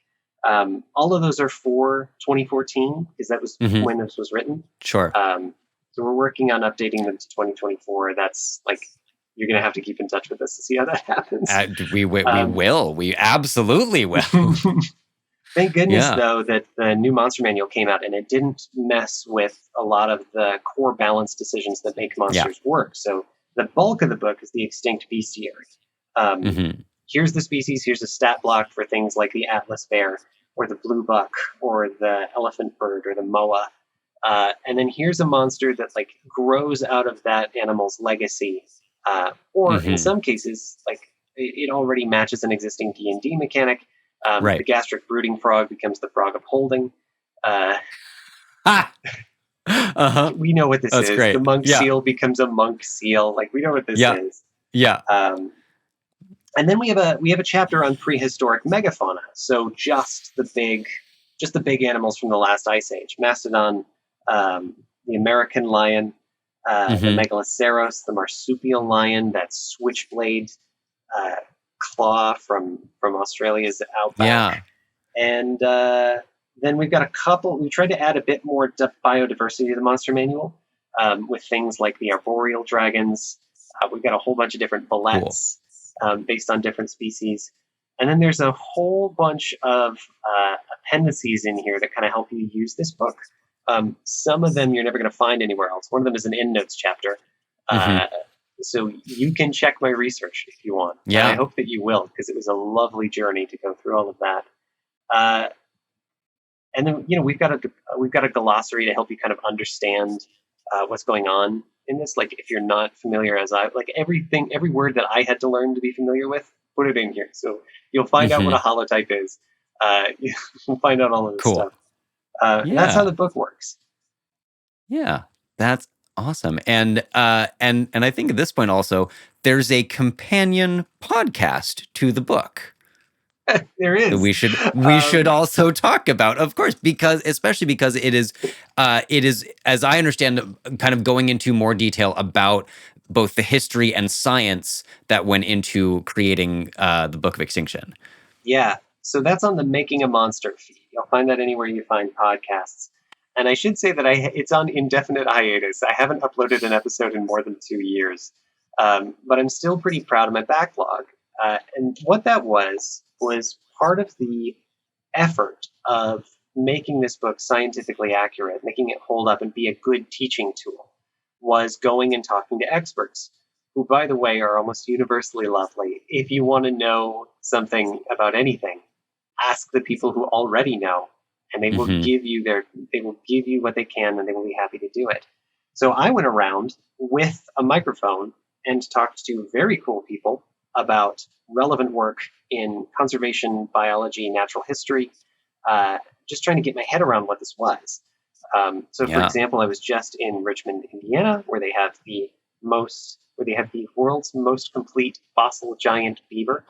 Speaker 2: All of those are for 2014 because that was when this was written.
Speaker 1: Sure.
Speaker 2: So we're working on updating them to 2024. That's like, you're going to have to keep in touch with us to see how that happens.
Speaker 1: We will. We absolutely will.
Speaker 2: Thank goodness, though, that the new Monster Manual came out and it didn't mess with a lot of the core balance decisions that make monsters work. So the bulk of the book is the extinct bestiary. Here's the species, here's a stat block for things like the Atlas bear, or the blue buck, or the elephant bird, or the moa. And then here's a monster that like grows out of that animal's legacy. Or in some cases, like it already matches an existing D&D mechanic. The gastric brooding frog becomes the frog of holding. We know what this is.
Speaker 1: Great.
Speaker 2: The monk seal becomes a monk seal. Like, we know what this is. And then we have a chapter on prehistoric megafauna. So just the big animals from the last ice age: mastodon, the American lion, the megaloceros, the marsupial lion, that switchblade claw from Australia's outback. And then we've got a couple. We tried to add a bit more biodiversity to the Monster Manual with things like the arboreal dragons. We've got a whole bunch of different bullets based on different species. And then there's a whole bunch of appendices in here that kind of help you use this book. Some of them you're never going to find anywhere else. One of them is an endnotes chapter. So you can check my research if you want. And I hope that you will, because it was a lovely journey to go through all of that. And then, we've got a glossary to help you kind of understand what's going on in this. Like, if you're not familiar, every word that I had to learn to be familiar with, put it in here. So you'll find out what a holotype is. You'll find out all of this stuff. That's how the book works.
Speaker 1: Yeah, that's awesome. And I think at this point also, there's a companion podcast to the book.
Speaker 2: There is.
Speaker 1: We should also talk about, of course, especially because it is, as I understand, kind of going into more detail about both the history and science that went into creating the Book of Extinction.
Speaker 2: Yeah, so that's on the Making a Monster feed. You'll find that anywhere you find podcasts. And I should say that it's on indefinite hiatus. I haven't uploaded an episode in more than 2 years, but I'm still pretty proud of my backlog. And what that was part of the effort of making this book scientifically accurate, making it hold up and be a good teaching tool, was going and talking to experts, who, by the way, are almost universally lovely. If you want to know something about anything, ask the people who already know, and they will give you what they can, and they will be happy to do it. So I went around with a microphone and talked to very cool people about relevant work in conservation, biology, natural history, just trying to get my head around what this was. For example, I was just in Richmond, Indiana, where they have the world's most complete fossil giant beaver.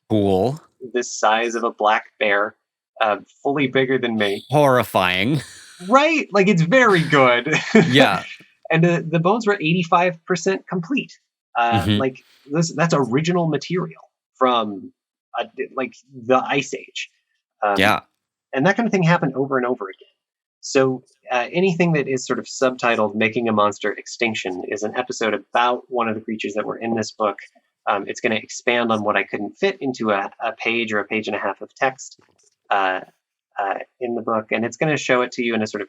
Speaker 1: Cool.
Speaker 2: The size of a black bear, fully bigger than me.
Speaker 1: Horrifying.
Speaker 2: Right? Like, it's very good.
Speaker 1: Yeah.
Speaker 2: And the bones were 85% complete. Like, that's original material from the Ice Age. And that kind of thing happened over and over again. So anything that is sort of subtitled Making a Monster Extinction is an episode about one of the creatures that were in this book. It's going to expand on what I couldn't fit into a page or a page and a half of text in the book. And it's going to show it to you in a sort of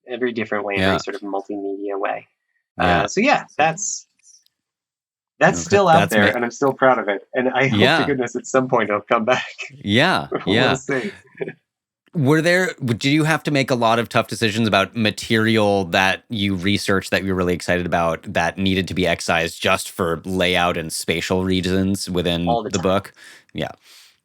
Speaker 2: every different way, very sort of multimedia way. That's still out there, and I'm still proud of it. And I hope to goodness at some point it'll come back. We'll see.
Speaker 1: Did you have to make a lot of tough decisions about material that you researched that you were really excited about that needed to be excised just for layout and spatial reasons within the book?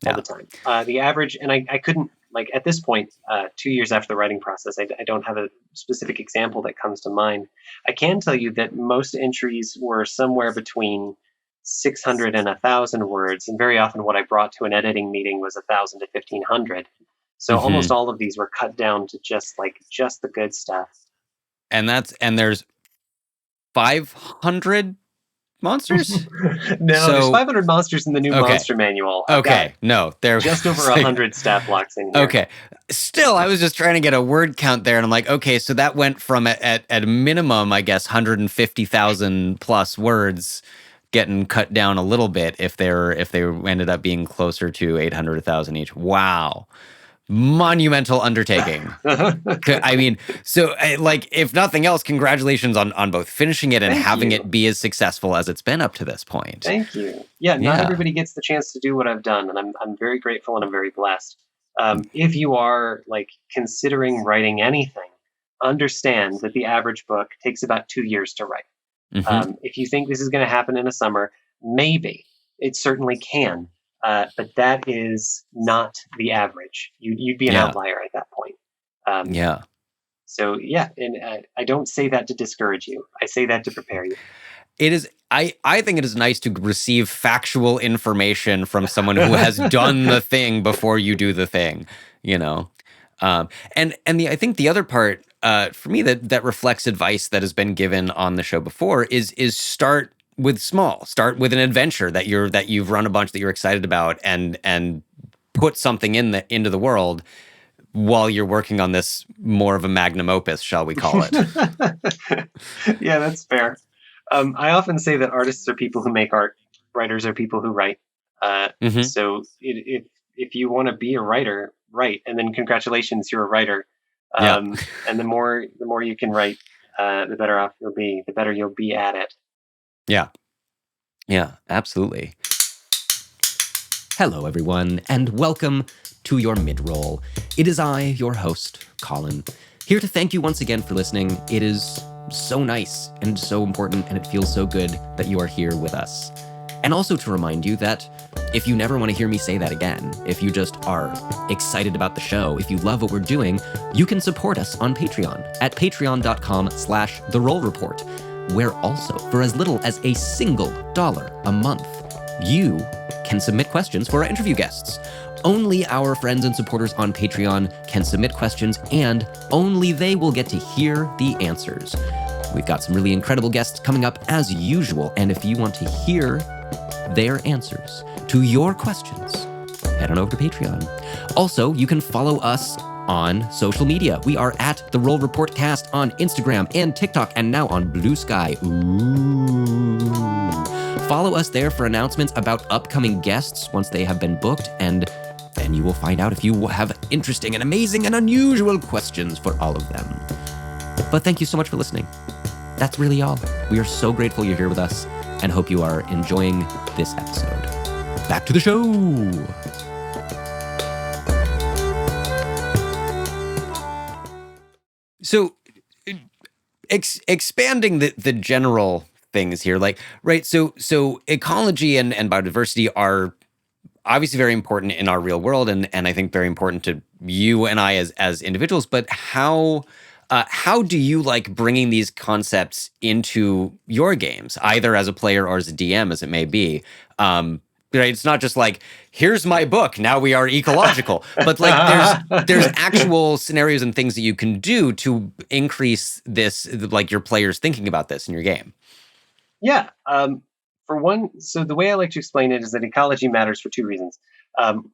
Speaker 2: All the time. The average, and I couldn't, at this point, 2 years after the writing process, I don't have a specific example that comes to mind. I can tell you that most entries were somewhere between 600 and 1,000 words, and very often what I brought to an editing meeting was 1,000 to 1,500. So almost all of these were cut down to just the good stuff.
Speaker 1: And there's 500 monsters?
Speaker 2: There's 500 monsters in the new monster manual.
Speaker 1: There's
Speaker 2: just over 100 stat blocks in here.
Speaker 1: Okay. Still, I was just trying to get a word count there, and I'm like, okay, so that went from at a minimum, I guess, 150,000 plus words getting cut down a little bit if they ended up being closer to 800, 1,000 each. Wow. Monumental undertaking. I mean, so if nothing else, congratulations on both finishing it and having it be as successful as it's been up to this point.
Speaker 2: Thank you. Not everybody gets the chance to do what I've done, and I'm very grateful and I'm very blessed. If you are considering writing anything, understand that the average book takes about 2 years to write. If you think this is going to happen in a summer, maybe it certainly can. But that is not the average. You'd be an outlier at that point. So and I don't say that to discourage you. I say that to prepare you.
Speaker 1: It is. I think it is nice to receive factual information from someone who has done the thing before you do the thing. I think the other part for me that reflects advice that has been given on the show before is start with small. Start with an adventure that you've run a bunch that you're excited about, and put something into the world while you're working on this more of a magnum opus, shall we call it?
Speaker 2: Yeah, that's fair. I often say that artists are people who make art, writers are people who write. So if you want to be a writer, write, and then congratulations, you're a writer. And the more you can write, the better off you'll be. The better you'll be at it.
Speaker 1: Yeah, absolutely. Hello, everyone, and welcome to your mid-roll. It is I, your host, Colin, here to thank you once again for listening. It is so nice and so important, and it feels so good that you are here with us. And also to remind you that if you never want to hear me say that again, if you just are excited about the show, if you love what we're doing, you can support us on Patreon at patreon.com/therollreport. Where also, for as little as a single $1 a month, you can submit questions for our interview guests. Only our friends and supporters on Patreon can submit questions, and only they will get to hear the answers. We've got some really incredible guests coming up as usual, and if you want to hear their answers to your questions, head on over to Patreon. Also, you can follow us on social media. We are at The Roll Report Cast on Instagram and TikTok, and now on Blue Sky. Ooh. follow us there for announcements about upcoming guests once they have been booked, and then you will find out if you have interesting and amazing and unusual questions for all of them. But thank you so much for listening. That's really all. We are so grateful you're here with us and hope you are enjoying this episode. Back to the show. So, expanding the general things here, like, right? So ecology and biodiversity are obviously very important in our real world, and I think very important to you and I as individuals. But how do you like bringing these concepts into your games, either as a player or as a DM, as it may be? Right? It's not just like, here's my book, now we are ecological, but like there's actual scenarios and things that you can do to increase this, like your players thinking about this in your game.
Speaker 2: Yeah. For one, so the way I like to explain it is that ecology matters for two reasons.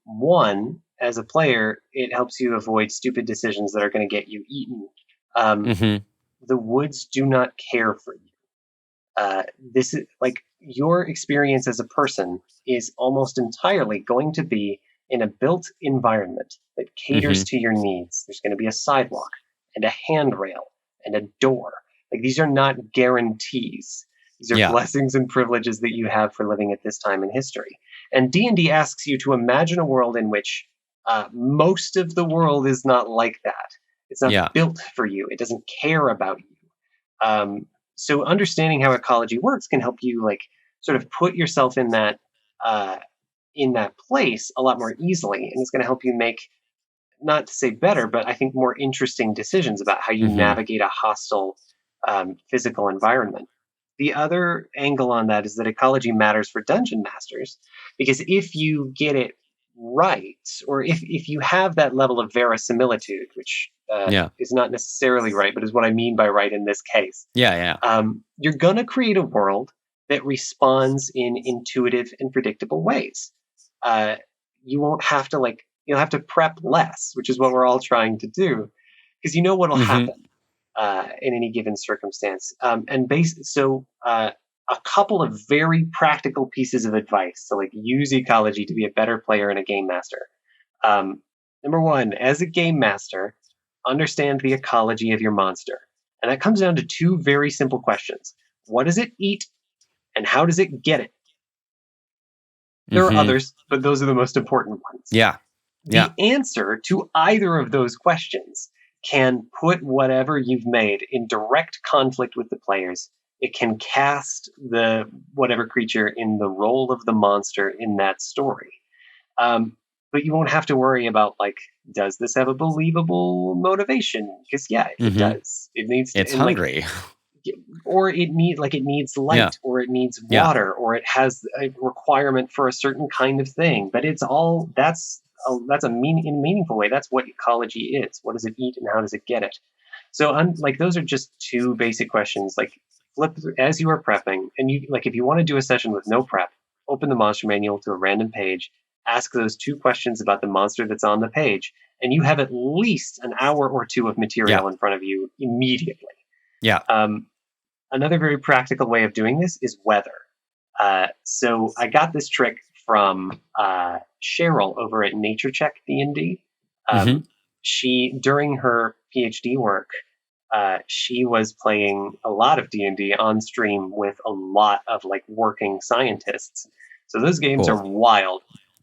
Speaker 2: One, as a player, it helps you avoid stupid decisions that are going to get you eaten. The woods do not care for you. This is like your experience as a person is almost entirely going to be in a built environment that caters to your needs. There's going to be a sidewalk and a handrail and a door. Like, these are not guarantees. These are blessings and privileges that you have for living at this time in history. And D&D asks you to imagine a world in which most of the world is not like that. It's not built for you. It doesn't care about you. So understanding how ecology works can help you like sort of put yourself in that place a lot more easily, and it's going to help you make, not to say better, but I think more interesting decisions about how you navigate a hostile physical environment. The other angle on that is that ecology matters for dungeon masters, because if you get it right, or if you have that level of verisimilitude, which is not necessarily right, but is what I mean by right in this case. You're going to create a world that responds in intuitive and predictable ways. You won't have to you'll have to prep less, which is what we're all trying to do, because you know what'll happen in any given circumstance. A couple of very practical pieces of advice to like use ecology to be a better player and a game master. Number one, as a game master, understand the ecology of your monster. And that comes down to two very simple questions. What does it eat? And how does it get it? There are others, but those are the most important ones. The answer to either of those questions can put whatever you've made in direct conflict with the players. It can cast the whatever creature in the role of the monster in that story. But you won't have to worry about like, does this have a believable motivation? Because it does. It needs to,
Speaker 1: it's hungry.
Speaker 2: Or it needs light, or it needs water, or it has a requirement for a certain kind of thing. But it's all in a meaningful way. That's what ecology is. What does it eat, and how does it get it? So, those are just two basic questions. Like, flip as you are prepping, and you if you want to do a session with no prep, open the monster manual to a random page, ask those two questions about the monster that's on the page, and you have at least an hour or two of material in front of you immediately. Another very practical way of doing this is weather. So I got this trick from Cheryl over at Nature Check D&D. She, during her PhD work, she was playing a lot of D&D on stream with a lot of working scientists. So those games are wild.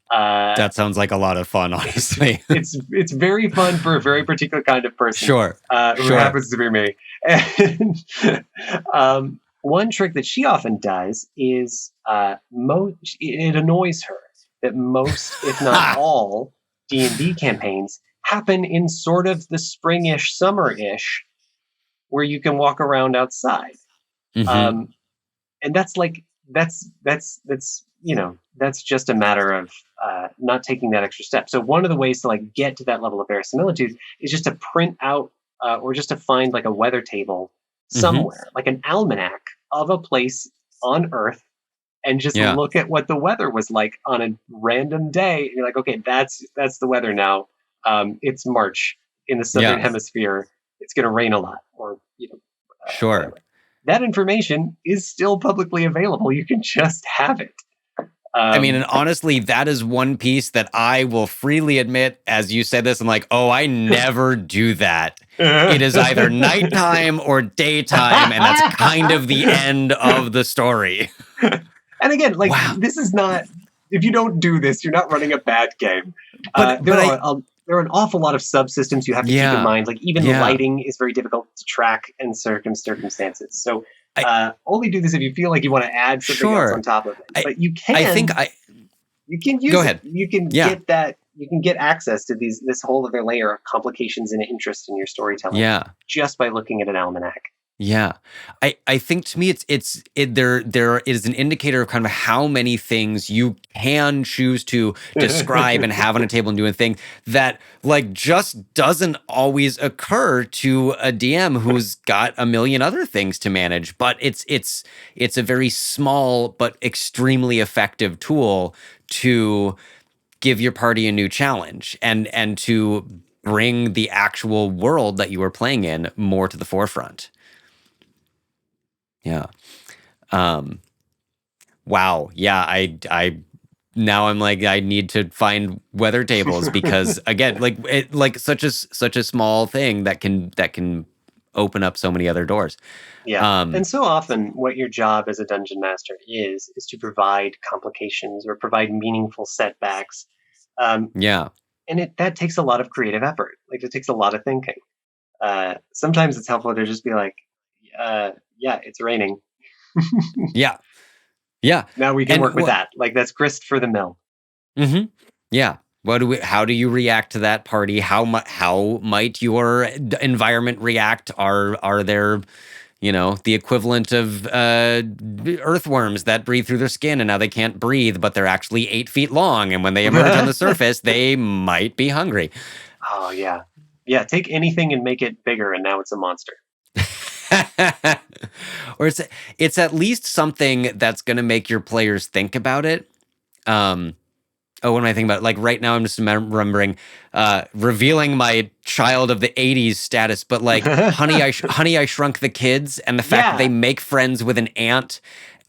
Speaker 1: That sounds like a lot of fun, honestly.
Speaker 2: It's very fun for a very particular kind of person. Who happens to be me. And one trick that she often does is it annoys her that most, if not all, D&D campaigns happen in sort of the springish, summer-ish, where you can walk around outside. And that's just a matter of not taking that extra step. So one of the ways to get to that level of verisimilitude is just to print out or just to find a weather table somewhere, like an almanac of a place on Earth, and just look at what the weather was like on a random day. And you're like, okay, that's the weather now. It's March in the southern hemisphere. It's going to rain a lot, or
Speaker 1: Sure.
Speaker 2: that information is still publicly available. You can just have it.
Speaker 1: I mean, and honestly, that is one piece that I will freely admit, as you said this, I'm like, oh, I never do that. It is either nighttime or daytime, and that's kind of the end of the story.
Speaker 2: And again, like,
Speaker 1: Wow.
Speaker 2: this is not, if you don't do this, you're not running a bad game. There are an awful lot of subsystems you have to keep in mind. Like, even the lighting is very difficult to track in certain circumstances. So only do this if you feel like you want to add something else on top of it. But you can. You can use
Speaker 1: Go ahead.
Speaker 2: it. You can get that. You can get access to this whole other layer of complications and interest in your storytelling. Just by looking at an almanac.
Speaker 1: Yeah, I think to me there is an indicator of kind of how many things you can choose to describe and have on a table and do a thing that like just doesn't always occur to a DM who's got a million other things to manage. But it's a very small but extremely effective tool to give your party a new challenge and to bring the actual world that you are playing in more to the forefront. Yeah. Wow. Yeah. I now I'm like, I need to find weather tables because again, like such a small thing that can open up so many other doors.
Speaker 2: Yeah. And so often what your job as a dungeon master is to provide complications or provide meaningful setbacks.
Speaker 1: Yeah.
Speaker 2: And that takes a lot of creative effort. Like, it takes a lot of thinking. Sometimes it's helpful to just be like, yeah, it's raining.
Speaker 1: Yeah. Yeah.
Speaker 2: Now we can work with that. Like, that's grist for the mill.
Speaker 1: Mm-hmm. Yeah. How do you react to that party? How might your environment react? Are there, the equivalent of earthworms that breathe through their skin and now they can't breathe, but they're actually 8 feet long. And when they emerge on the surface, they might be hungry.
Speaker 2: Oh, yeah. Yeah, take anything and make it bigger, and now it's a monster.
Speaker 1: Or it's at least something that's going to make your players think about it. What am I thinking about? Like right now, I'm just remembering revealing my child of the '80s status, but like Honey, I Shrunk the Kids, and the fact that they make friends with an ant,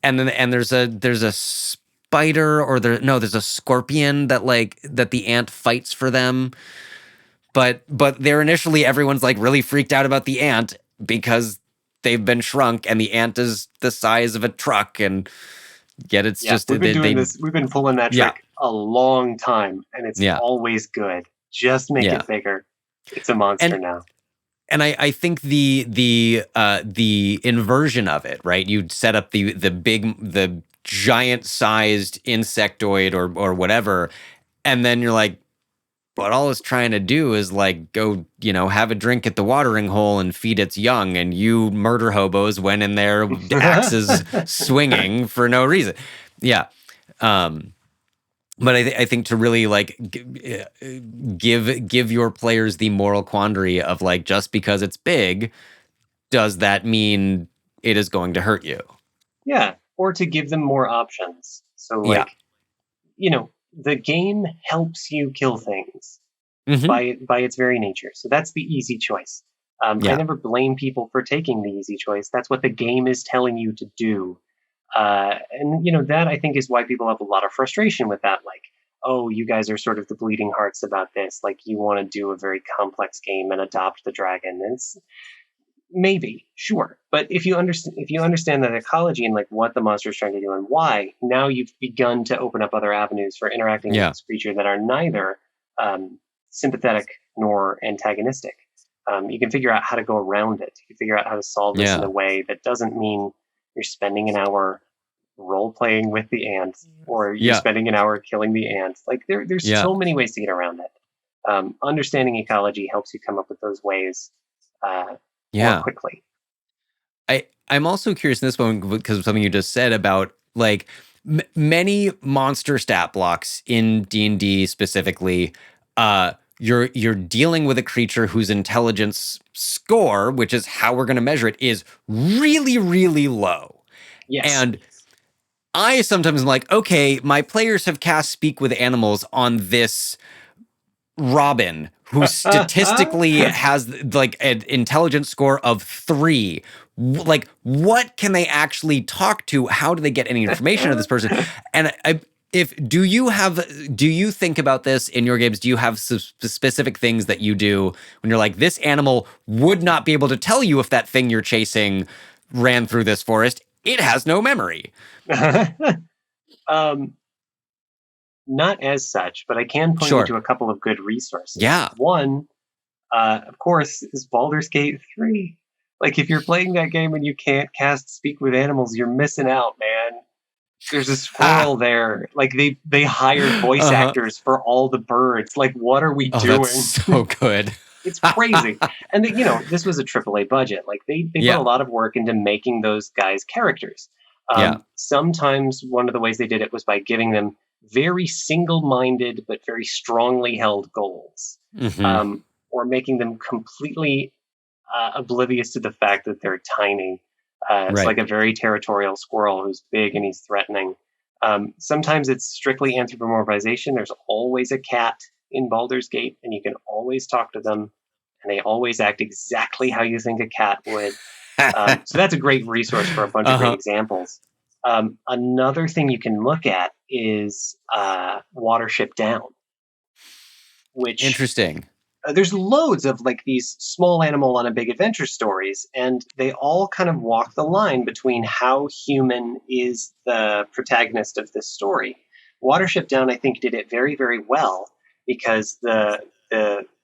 Speaker 1: and there's a spider there's a scorpion that the ant fights for them. But they're initially everyone's like really freaked out about the ant because they've been shrunk and the ant is the size of a truck, and yet it's just
Speaker 2: we've been doing this. We've been pulling that trick a long time, and it's always good. Just make it bigger. It's a monster now.
Speaker 1: And I think the inversion of it, right? You'd set up the giant sized insectoid or whatever, and then you're like, but all it's trying to do is like go, have a drink at the watering hole and feed its young, and you murder hobos went in there, axes swinging for no reason. Yeah. But I think to really like give your players the moral quandary of like, just because it's big, does that mean it is going to hurt you?
Speaker 2: Yeah. Or to give them more options. So like, the game helps you kill things by its very nature. So that's the easy choice. I never blame people for taking the easy choice. That's what the game is telling you to do. And that I think is why people have a lot of frustration with that. Like, oh, you guys are sort of the bleeding hearts about this. Like, you want to do a very complex game and adopt the dragon. And it's maybe, sure. But if you understand that ecology and like what the monster is trying to do and why, now you've begun to open up other avenues for interacting with this creature that are neither sympathetic nor antagonistic. You can figure out how to go around it. You can figure out how to solve this in a way that doesn't mean you're spending an hour role-playing with the ant, or you're spending an hour killing the ant. Like, there's so many ways to get around it. Understanding ecology helps you come up with those ways more quickly.
Speaker 1: I'm also curious in this one because of something you just said about like many monster stat blocks in D&D specifically. You're dealing with a creature whose intelligence score, which is how we're going to measure it, is really, really low.
Speaker 2: Yes.
Speaker 1: And I sometimes am like, okay, my players have cast Speak with Animals on this Robin, who statistically has like an intelligence score of 3. like, what can they actually talk to? How do they get any information of this person? And do you think about this in your games? Do you have specific things that you do when you're like, this animal would not be able to tell you if that thing you're chasing ran through this forest? It has no memory.
Speaker 2: Not as such, but I can point you to a couple of good resources.
Speaker 1: Yeah.
Speaker 2: One, of course, is Baldur's Gate 3. Like, if you're playing that game and you can't cast Speak with Animals, you're missing out, man. There's a squirrel there. Like, they hired voice actors for all the birds. Like, what are we doing?
Speaker 1: That's so good.
Speaker 2: It's crazy. And, this was a AAA budget. Like, they put a lot of work into making those guys characters. Sometimes one of the ways they did it was by giving them very single-minded but very strongly held goals, or making them completely oblivious to the fact that they're tiny. It's like a very territorial squirrel who's big and he's threatening. Sometimes it's strictly anthropomorphization. There's always a cat in Baldur's Gate, and you can always talk to them, and they always act exactly how you think a cat would. So that's a great resource for a bunch of great examples. Another thing you can look at is Watership Down, which
Speaker 1: interesting.
Speaker 2: There's loads of like these small animal on a big adventure stories, and they all kind of walk the line between how human is the protagonist of this story. Watership Down, I think, did it very, very well because the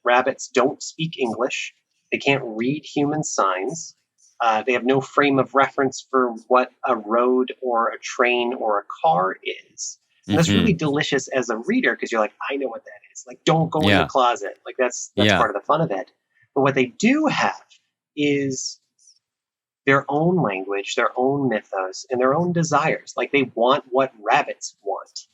Speaker 2: rabbits don't speak English. They can't read human signs. They have no frame of reference for what a road or a train or a car is. And that's really delicious as a reader because you're like, I know what that is. Like, don't go in the closet. Like, that's part of the fun of it. But what they do have is their own language, their own mythos, and their own desires. Like, they want what rabbits want.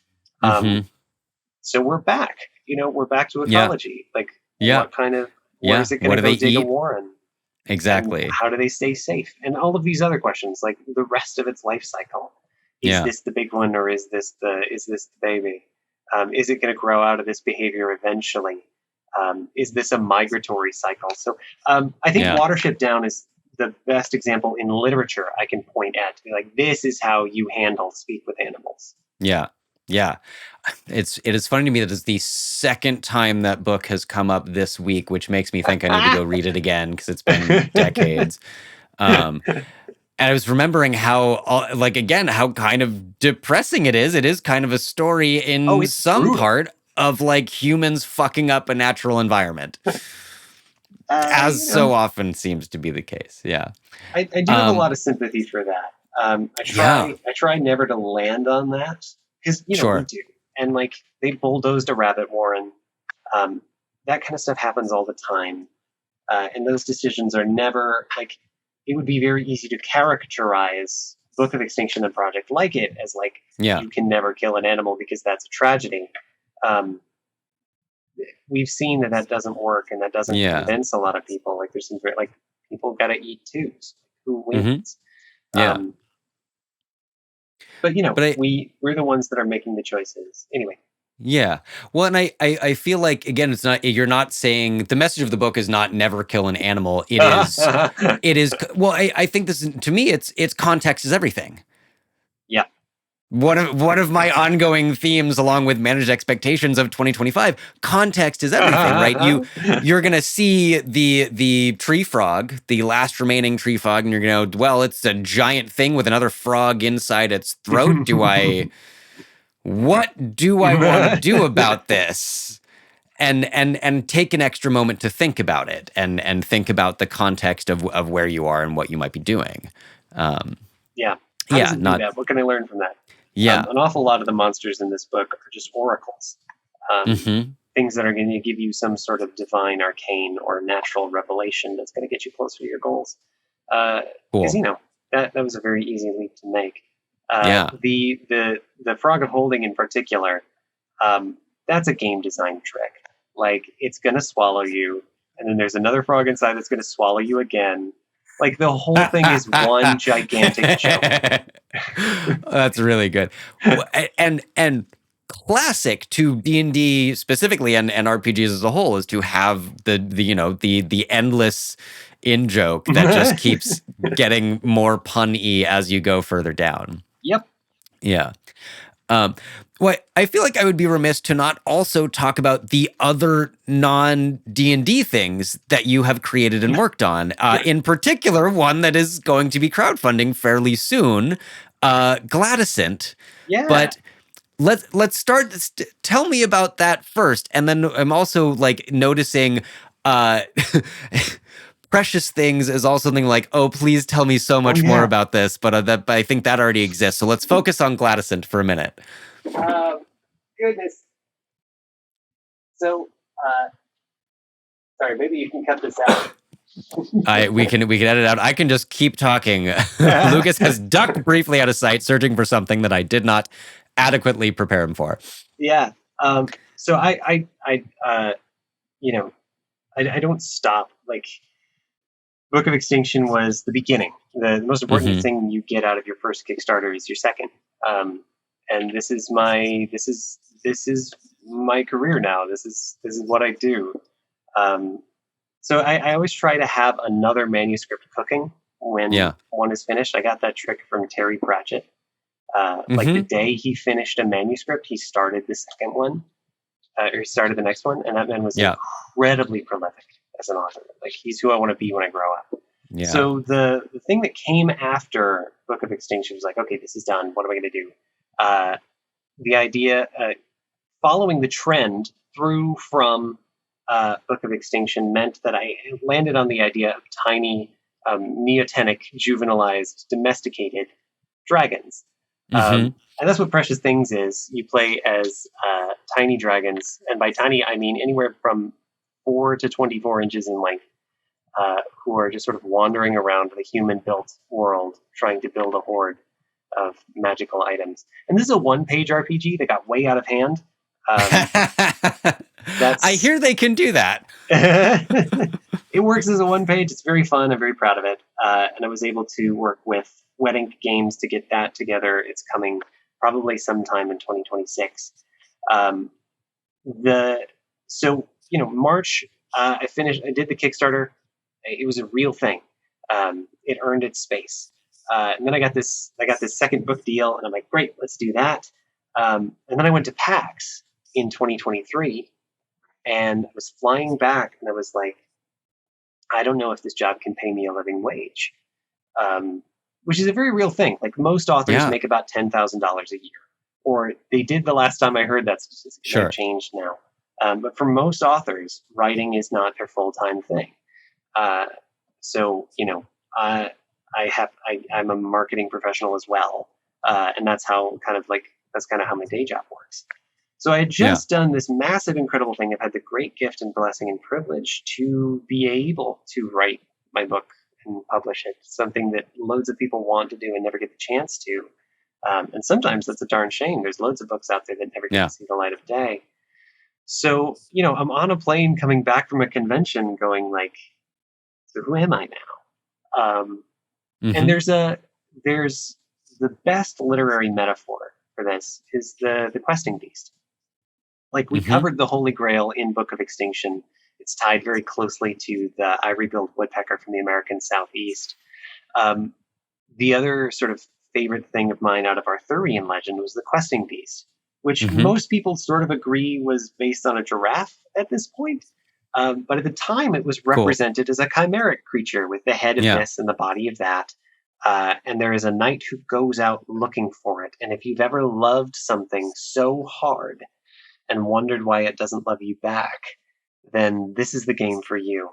Speaker 2: So we're back. We're back to ecology. Like, what kind of, where is it going to go dig a warren?
Speaker 1: Exactly.
Speaker 2: And how do they stay safe? And all of these other questions, like the rest of its life cycle. Is this the big one, or is this the baby? Is it going to grow out of this behavior eventually? Is this a migratory cycle? So I think Watership Down is the best example in literature I can point at. To be like, this is how you handle Speak with Animals.
Speaker 1: Yeah. Yeah. It is funny to me that it's the second time that book has come up this week, which makes me think I need to go read it again because it's been decades. And I was remembering how kind of depressing it is. It is kind of a story in some part of like humans fucking up a natural environment. As so often seems to be the case. Yeah.
Speaker 2: I do have a lot of sympathy for that. I try never to land on that. Because, we do. And, like, they bulldozed a rabbit warren. That kind of stuff happens all the time. And those decisions are never, like, it would be very easy to caricaturize Book of Extinction and Project Like It as, like, you can never kill an animal because that's a tragedy. We've seen that doesn't work, and that doesn't convince a lot of people. Like, there's some very, like, people got to eat too. So who wins? But we're the ones that are making the choices anyway.
Speaker 1: Yeah. Well, and I feel like, again, you're not saying the message of the book is not never kill an animal. It is. Well, I think this, to me, it's context is everything.
Speaker 2: Yeah.
Speaker 1: One of my ongoing themes, along with managed expectations of 2025, context is everything, right? You're gonna see the tree frog, the last remaining tree frog, and you're gonna go, well, it's a giant thing with another frog inside its throat. What do I want to do about this? And take an extra moment to think about it, and think about the context of where you are and what you might be doing.
Speaker 2: How does it do that? What can I learn from that?
Speaker 1: Yeah.
Speaker 2: An awful lot of the monsters in this book are just oracles. Things that are going to give you some sort of divine, arcane, or natural revelation that's going to get you closer to your goals. Because, that was a very easy leap to make. The Frog of Holding in particular, that's a game design trick. Like, it's going to swallow you, and then there's another frog inside that's going to swallow you again. Like, the whole thing is one gigantic joke.
Speaker 1: That's really good. And classic to D&D specifically, and RPGs as a whole, is to have the endless in-joke that just keeps getting more pun-y as you go further down.
Speaker 2: Yep.
Speaker 1: Yeah. Well, I feel like I would be remiss to not also talk about the other non-D&D things that you have created and worked on. In particular, one that is going to be crowdfunding fairly soon, Gladysent.
Speaker 2: Yeah.
Speaker 1: But let's start. Tell me about that first, and then I'm also like noticing. Precious Things is also something like, oh, please tell me so much more about this, but I think that already exists. So let's focus on Gladysent for a minute.
Speaker 2: Goodness. So, sorry, maybe you can cut this out.
Speaker 1: We can edit it out. I can just keep talking. Lucas has ducked briefly out of sight, searching for something that I did not adequately prepare him for.
Speaker 2: Yeah. So I don't stop. Like, Book of Extinction was the beginning. The most important thing you get out of your first Kickstarter is your second. And this is my career now. This is what I do. So I always try to have another manuscript cooking when one is finished. I got that trick from Terry Pratchett. Like the day he finished a manuscript, he started the second one, or he started the next one, and that man was incredibly prolific as an author. Like, he's who I want to be when I grow up.
Speaker 1: Yeah.
Speaker 2: So the thing that came after Book of Extinction was like, okay, this is done. What am I going to do? The idea, following the trend through from Book of Extinction, meant that I landed on the idea of tiny, neotenic, juvenilized, domesticated dragons. And that's what Precious Things is. You play as tiny dragons, and by tiny I mean anywhere from 4 to 24 inches in length, who are just sort of wandering around the human-built world, trying to build a horde of magical items. And this is a one-page RPG that got way out of hand.
Speaker 1: I hear they can do that.
Speaker 2: It works as a one-page. It's very fun. I'm very proud of it. And I was able to work with Wet Ink Games to get that together. It's coming probably sometime in 2026. March, I did the Kickstarter. It was a real thing. It earned its space. And then I got this second book deal, and I'm like, great, let's do that. And then I went to PAX in 2023, and I was flying back, and I was like, I don't know if this job can pay me a living wage, which is a very real thing. Like, most authors make about $10,000 a year, or they did the last time I heard that statistic. Sure. Changed now. But for most authors, writing is not their full-time thing. I'm a marketing professional as well. And that's how how my day job works. So I had just done this massive, incredible thing. I've had the great gift and blessing and privilege to be able to write my book and publish it, something that loads of people want to do and never get the chance to. And sometimes that's a darn shame. There's loads of books out there that never get to see the light of day. So, I'm on a plane coming back from a convention going like, so who am I now? And there's the best literary metaphor for this is the questing beast. Like, we covered the Holy Grail in Book of Extinction. It's tied very closely to the ivory-billed woodpecker from the American Southeast. The other sort of favorite thing of mine out of Arthurian legend was the questing beast, which most people sort of agree was based on a giraffe at this point. But at the time, it was represented as a chimeric creature with the head of this and the body of that. And there is a knight who goes out looking for it. And if you've ever loved something so hard and wondered why it doesn't love you back, then this is the game for you.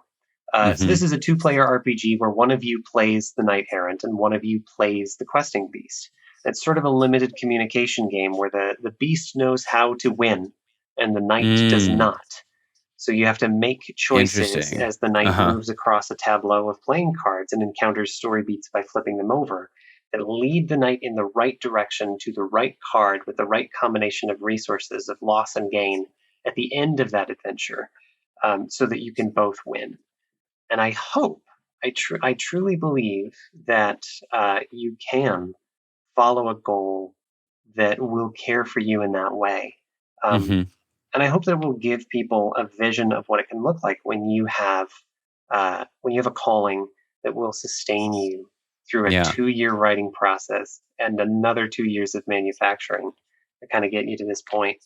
Speaker 2: So this is a 2-player RPG where one of you plays the knight errant and one of you plays the questing beast. It's sort of a limited communication game where the beast knows how to win and the knight does not. So you have to make choices as the knight moves across a tableau of playing cards and encounters story beats by flipping them over that lead the knight in the right direction to the right card with the right combination of resources of loss and gain at the end of that adventure, so that you can both win. And I hope, I truly believe that you can follow a goal that will care for you in that way. And I hope that will give people a vision of what it can look like when you have when you have a calling that will sustain you through a
Speaker 1: Yeah.
Speaker 2: 2-year writing process and another 2 years of manufacturing to kind of get you to this point.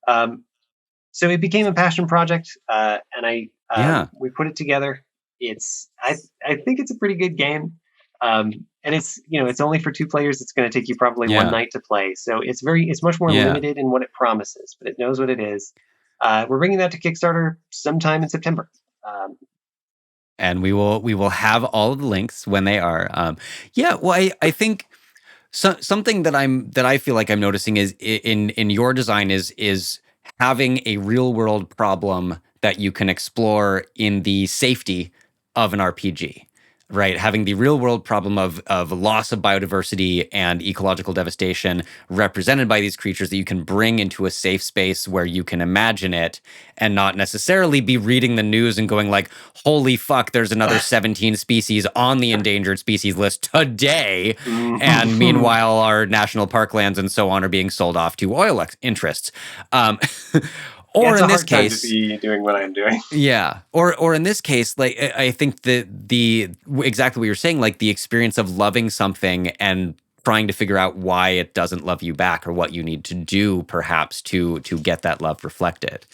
Speaker 2: Um, so it became a passion project, and
Speaker 1: Yeah.
Speaker 2: we put it together. I think it's a pretty good game, and it's only for 2 players. It's going to take you probably one
Speaker 1: Yeah.
Speaker 2: night to play, so it's much more
Speaker 1: Yeah.
Speaker 2: limited in what it promises, but it knows what it is. We're bringing that to Kickstarter sometime in September. Um,
Speaker 1: And we will have all of the links when they are. Yeah. Well, I think something that I feel like I'm noticing is in your design is having a real world problem that you can explore in the safety of an RPG, right? Having the real world problem of loss of biodiversity and ecological devastation represented by these creatures that you can bring into a safe space where you can imagine it and not necessarily be reading the news and going like, holy fuck, there's another 17 species on the endangered species list today. And
Speaker 2: mhm.
Speaker 1: meanwhile, our national parklands and so on are being sold off to oil interests. Um,
Speaker 2: Yeah,
Speaker 1: or
Speaker 2: it's
Speaker 1: in
Speaker 2: a
Speaker 1: this
Speaker 2: hard time to
Speaker 1: case,
Speaker 2: be doing what I'm doing.
Speaker 1: yeah. Or in this case, like I think that the exactly what you're saying, like the experience of loving something and trying to figure out why it doesn't love you back or what you need to do perhaps to get that love reflected.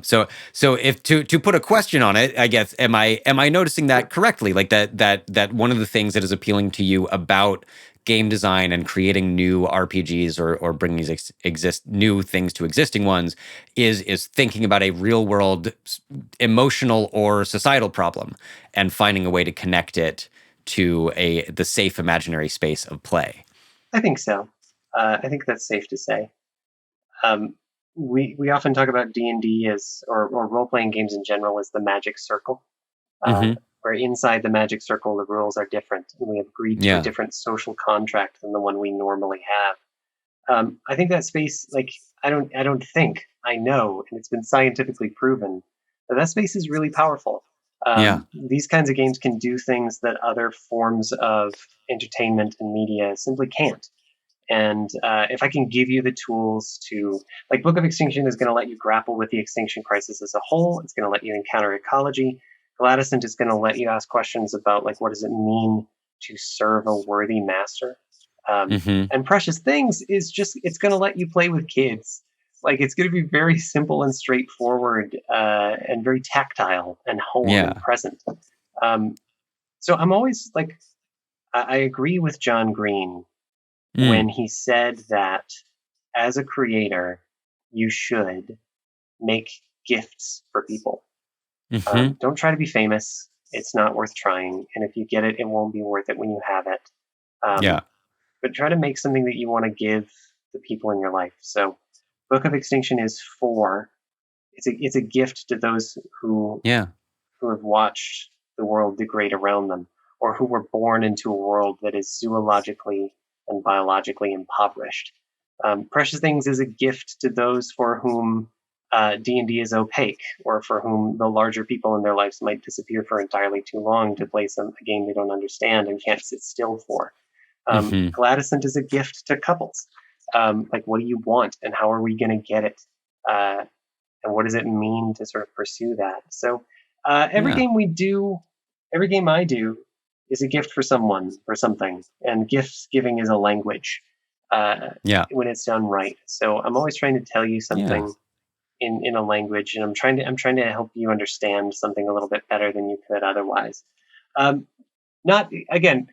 Speaker 1: So if to put a question on it, I guess am I noticing that correctly? Like that one of the things that is appealing to you about game design and creating new RPGs or bringing exist new things to existing ones is thinking about a real world emotional or societal problem and finding a way to connect it to the safe imaginary space of play.
Speaker 2: I think so. I think that's safe to say. Um, we often talk about D&D as or role playing games in general as the magic circle, uh,
Speaker 1: Hmm.
Speaker 2: where inside the magic circle the rules are different and we have agreed to a
Speaker 1: Yeah.
Speaker 2: different social contract than the one we normally have. I think that space, like I don't think I know, and it's been scientifically proven that that space is really powerful.
Speaker 1: Yeah.
Speaker 2: These kinds of games can do things that other forms of entertainment and media simply can't. And if I can give you the tools to, like, Book of Extinction is going to let you grapple with the extinction crisis as a whole. It's going to let you encounter ecology. Gladysent is going to let you ask questions about, like, what does it mean to serve a worthy master?
Speaker 1: Hmm.
Speaker 2: And Precious Things is just, it's going to let you play with kids. Like, it's going to be very simple and straightforward and very tactile and home and
Speaker 1: Yeah.
Speaker 2: present. Um, so I'm always like, I agree with John Green when
Speaker 1: Mm.
Speaker 2: he said that as a creator, you should make gifts for people.
Speaker 1: Hmm.
Speaker 2: Don't try to be famous. It's not worth trying. And if you get it, it won't be worth it when you have it. Um,
Speaker 1: Yeah.
Speaker 2: but try to make something that you want to give the people in your life. So, Book of Extinction is for it's a gift to those
Speaker 1: Yeah.
Speaker 2: who have watched the world degrade around them, or who were born into a world that is zoologically and biologically impoverished. Precious Things is a gift to those for whom D&D is opaque, or for whom the larger people in their lives might disappear for entirely too long to play a game they don't understand and can't sit still for.
Speaker 1: Hmm.
Speaker 2: Gladysent is a gift to couples. Like, what do you want, and how are we going to get it? Uh, and what does it mean to sort of pursue that? So every
Speaker 1: Yeah.
Speaker 2: game we do, every game I do, is a gift for someone or something, and gift giving is a language
Speaker 1: Yeah.
Speaker 2: when it's done right. So I'm always trying to tell you
Speaker 1: Yeah.
Speaker 2: something in a language, and I'm trying to help you understand something a little bit better than you could otherwise. Um, not again.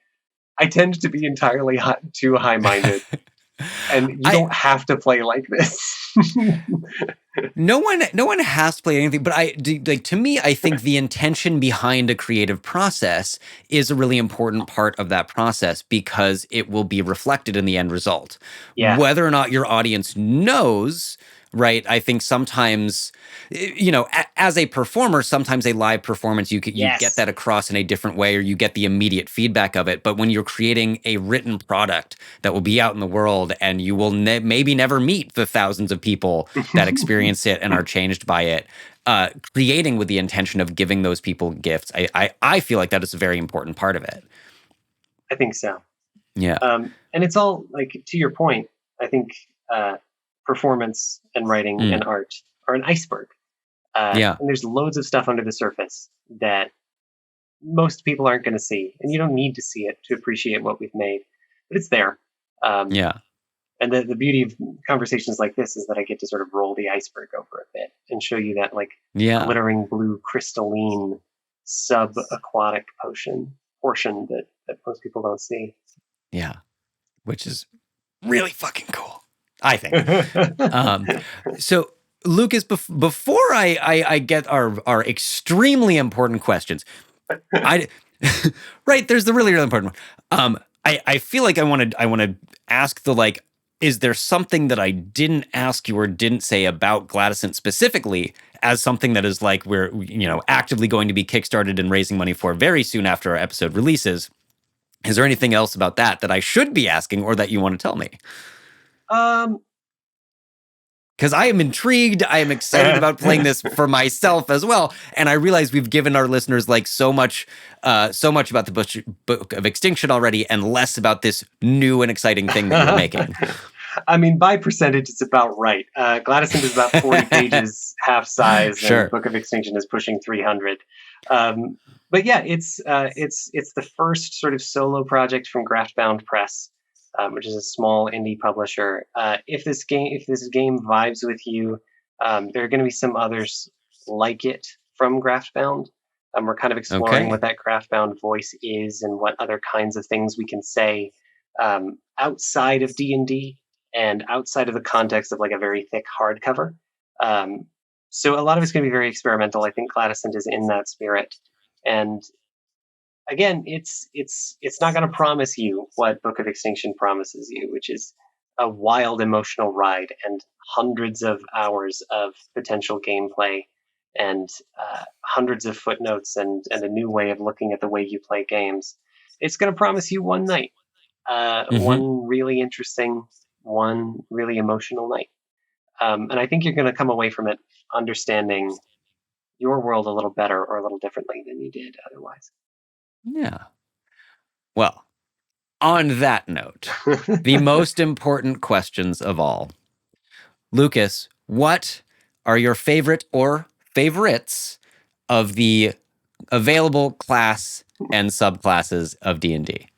Speaker 2: I tend to be entirely too high minded, and you
Speaker 1: I
Speaker 2: don't have to play like this.
Speaker 1: no one has to play anything, but like to me, I think the intention behind a creative process is a really important part of that process because it will be reflected in the end result.
Speaker 2: Yeah.
Speaker 1: Whether or not your audience knows, right? I think sometimes, as a performer, sometimes a live performance, you get
Speaker 2: Yes.
Speaker 1: that across in a different way, or you get the immediate feedback of it. But when you're creating a written product that will be out in the world, and you will maybe never meet the thousands of people that experience it and are changed by it, creating with the intention of giving those people gifts, I feel like that is a very important part of it.
Speaker 2: I think so.
Speaker 1: Yeah.
Speaker 2: And it's all, like, to your point. I think performance and writing and
Speaker 1: Mm.
Speaker 2: art are an iceberg.
Speaker 1: Yeah.
Speaker 2: And there's loads of stuff under the surface that most people aren't going to see, and you don't need to see it to appreciate what we've made, but it's there. Um,
Speaker 1: Yeah.
Speaker 2: and the beauty of conversations like this is that I get to sort of roll the iceberg over a bit and show you that like
Speaker 1: Yeah.
Speaker 2: glittering blue crystalline sub-aquatic portion that most people don't see.
Speaker 1: Yeah. Which is really fucking cool, I think. So Lucas, before I get our extremely important questions, right, there's the really important one. I feel like I want to ask the like, is there something that I didn't ask you or didn't say about Gladysant specifically as something that is like we're actively going to be kickstarted and raising money for very soon after our episode releases? Is there anything else about that I should be asking or that you want to tell me? Because I am intrigued. I am excited about playing this for myself as well. And I realize we've given our listeners like so much about the book of Extinction already and less about this new and exciting thing that you're making.
Speaker 2: I mean, by percentage, it's about right. Gladysant is about 40 pages, half size,
Speaker 1: Sure.
Speaker 2: and Book of Extinction is pushing 300. But yeah, it's the first sort of solo project from Graftbound Press, which is a small indie publisher. If this game vibes with you, there are going to be some others like it from Graftbound. We're kind of exploring what that Graftbound voice is and what other kinds of things we can say outside of D&D and outside of the context of like a very thick hardcover. So a lot of it's going to be very experimental. I think Gladysant is in that spirit. And again, it's not going to promise you what Book of Extinction promises you, which is a wild emotional ride and hundreds of hours of potential gameplay and hundreds of footnotes and a new way of looking at the way you play games. It's going to promise you one night, one really interesting, one really emotional night. And I think you're going to come away from it understanding your world a little better or a little differently than you did otherwise.
Speaker 1: Yeah. Well, on that note, the most important questions of all. Lucas, what are your favorite or favorites of the available class and subclasses of D&D?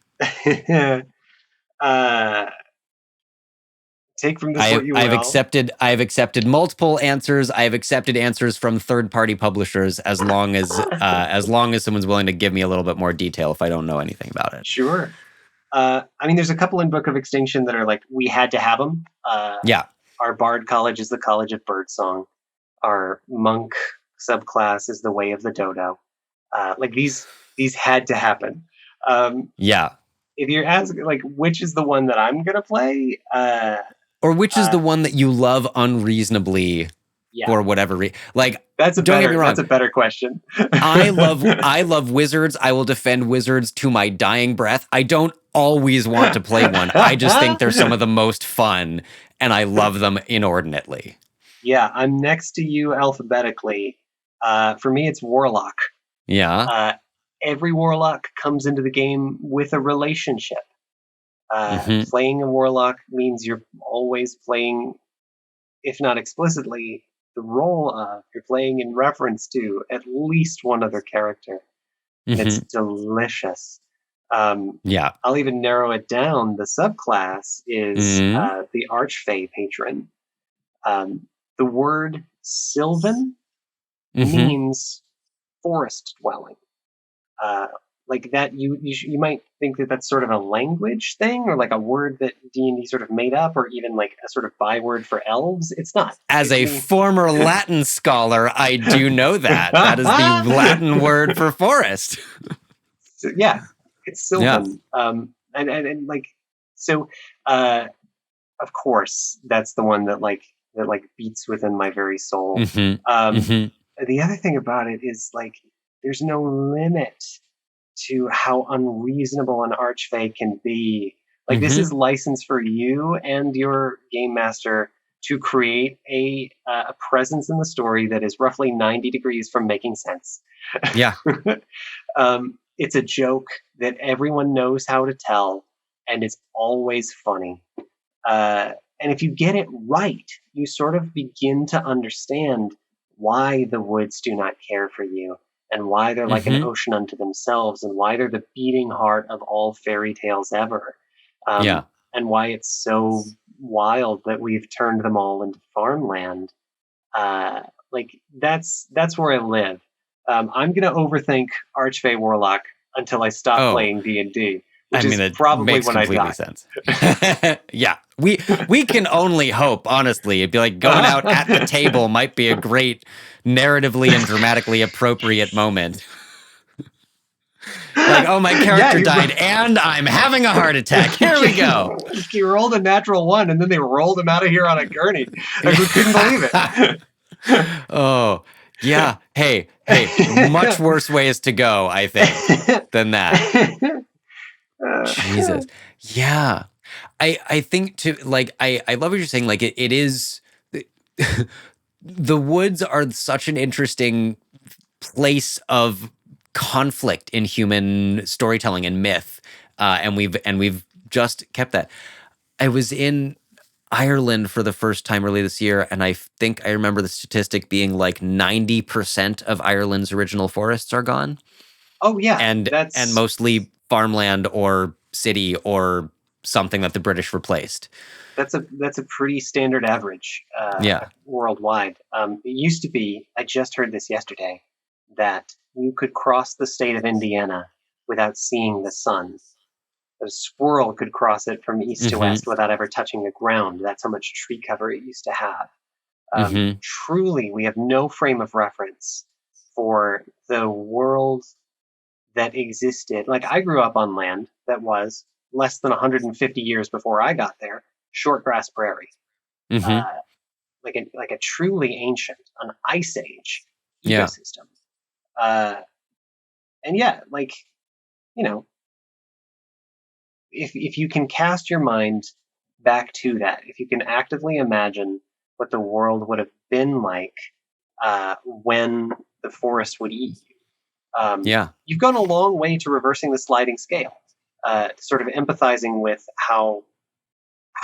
Speaker 2: Take from this what you will.
Speaker 1: I've accepted multiple answers. I have accepted answers from third-party publishers as long as someone's willing to give me a little bit more detail if I don't know anything about it.
Speaker 2: Sure. I mean, there's a couple in Book of Extinction that are like, we had to have them.
Speaker 1: Yeah.
Speaker 2: Our Bard College is the College of Birdsong. Our Monk subclass is the Way of the Dodo. Like these had to happen.
Speaker 1: Yeah.
Speaker 2: If you're asking, like, which is the one that I'm gonna play,
Speaker 1: or which is the one that you love unreasonably for whatever reason? Like,
Speaker 2: don't get me wrong. That's a better question.
Speaker 1: I love wizards. I will defend wizards to my dying breath. I don't always want to play one. I just think they're some of the most fun, and I love them inordinately.
Speaker 2: Yeah, I'm next to you alphabetically. For me, it's Warlock.
Speaker 1: Yeah.
Speaker 2: Every Warlock comes into the game with a relationship. Playing a Warlock means you're always playing, if not explicitly, the role of, you're playing in reference to at least one other character. And it's delicious.
Speaker 1: Yeah.
Speaker 2: I'll even narrow it down. The subclass is the Archfey patron. The word Sylvan means forest dwelling. Like that, you might think that that's sort of a language thing, or like a word that D&D sort of made up, or even like a sort of byword for elves. It's not.
Speaker 1: As a former Latin scholar, I do know that. That is the Latin word for forest.
Speaker 2: So, yeah, it's Sylvan. Yeah. And like, so, of course, that's the one that beats within my very soul. The other thing about it is like, there's no limit to how unreasonable an Archfey can be. Like this is license for you and your game master to create a presence in the story that is roughly 90 degrees from making sense.
Speaker 1: Yeah.
Speaker 2: It's a joke that everyone knows how to tell, and it's always funny. And if you get it right, you sort of begin to understand why the woods do not care for you, and why they're like an ocean unto themselves, and why they're the beating heart of all fairy tales ever,
Speaker 1: Yeah.
Speaker 2: and why it's so wild that we've turned them all into farmland. Like that's where I live. I'm gonna overthink Archfey Warlock until I stop
Speaker 1: Oh,
Speaker 2: playing D&D,
Speaker 1: I
Speaker 2: which
Speaker 1: mean,
Speaker 2: is
Speaker 1: it
Speaker 2: probably
Speaker 1: makes
Speaker 2: when I
Speaker 1: completely
Speaker 2: die.
Speaker 1: sense. Yeah, we can only hope. Honestly, it'd be like going out at the table might be a great narratively and dramatically appropriate moment. Like, oh, my character died, and I'm having a heart attack. Here we go.
Speaker 2: He rolled a natural 1, and then they rolled him out of here on a gurney. Like, we couldn't believe it.
Speaker 1: Oh, yeah. Hey, much worse ways to go, I think, than that. Jesus. Yeah. I think too, like, I love what you're saying. Like, it is, the woods are such an interesting place of conflict in human storytelling and myth. And we've just kept that. I was in Ireland for the first time early this year, and I think I remember the statistic being like 90% of Ireland's original forests are gone.
Speaker 2: Oh yeah,
Speaker 1: and mostly farmland or city or something that the British replaced.
Speaker 2: That's a pretty standard average worldwide. It used to be, I just heard this yesterday, that you could cross the state of Indiana without seeing the sun. A squirrel could cross it from east to west without ever touching the ground. That's how much tree cover it used to have. Truly, we have no frame of reference for the world that existed. Like, I grew up on land that was less than 150 years before I got there, short grass prairie. Like a truly ancient, an ice age ecosystem. And yeah, like, you know, if you can cast your mind back to that, if you can actively imagine what the world would have been like when the forest would eat you, you've gone a long way to reversing the sliding scale, sort of empathizing with how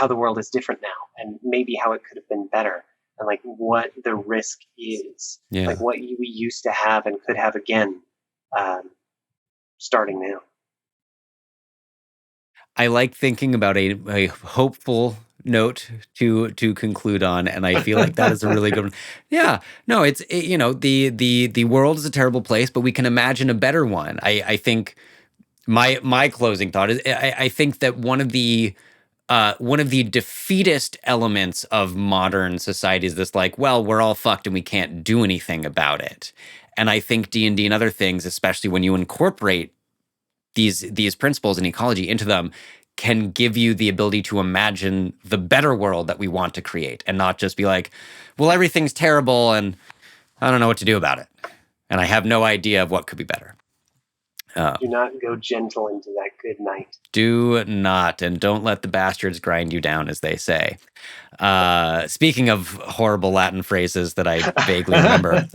Speaker 2: the world is different now, and maybe how it could have been better, and like what the risk is, like what we used to have and could have again, starting now.
Speaker 1: I like thinking about a hopeful note to conclude on, and I feel like that is a really good one. Yeah, no, you know, the world is a terrible place, but we can imagine a better one. I think my closing thought is I think that one of the defeatist elements of modern society is this, like, well, we're all fucked and we can't do anything about it. And I think D&D and other things, especially when you incorporate these principles and ecology into them, can give you the ability to imagine the better world that we want to create, and not just be like, well, everything's terrible and I don't know what to do about it, and I have no idea of what could be better.
Speaker 2: Do not go gentle into that good night.
Speaker 1: Do not, and don't let the bastards grind you down, as they say. Speaking of horrible Latin phrases that I vaguely remember.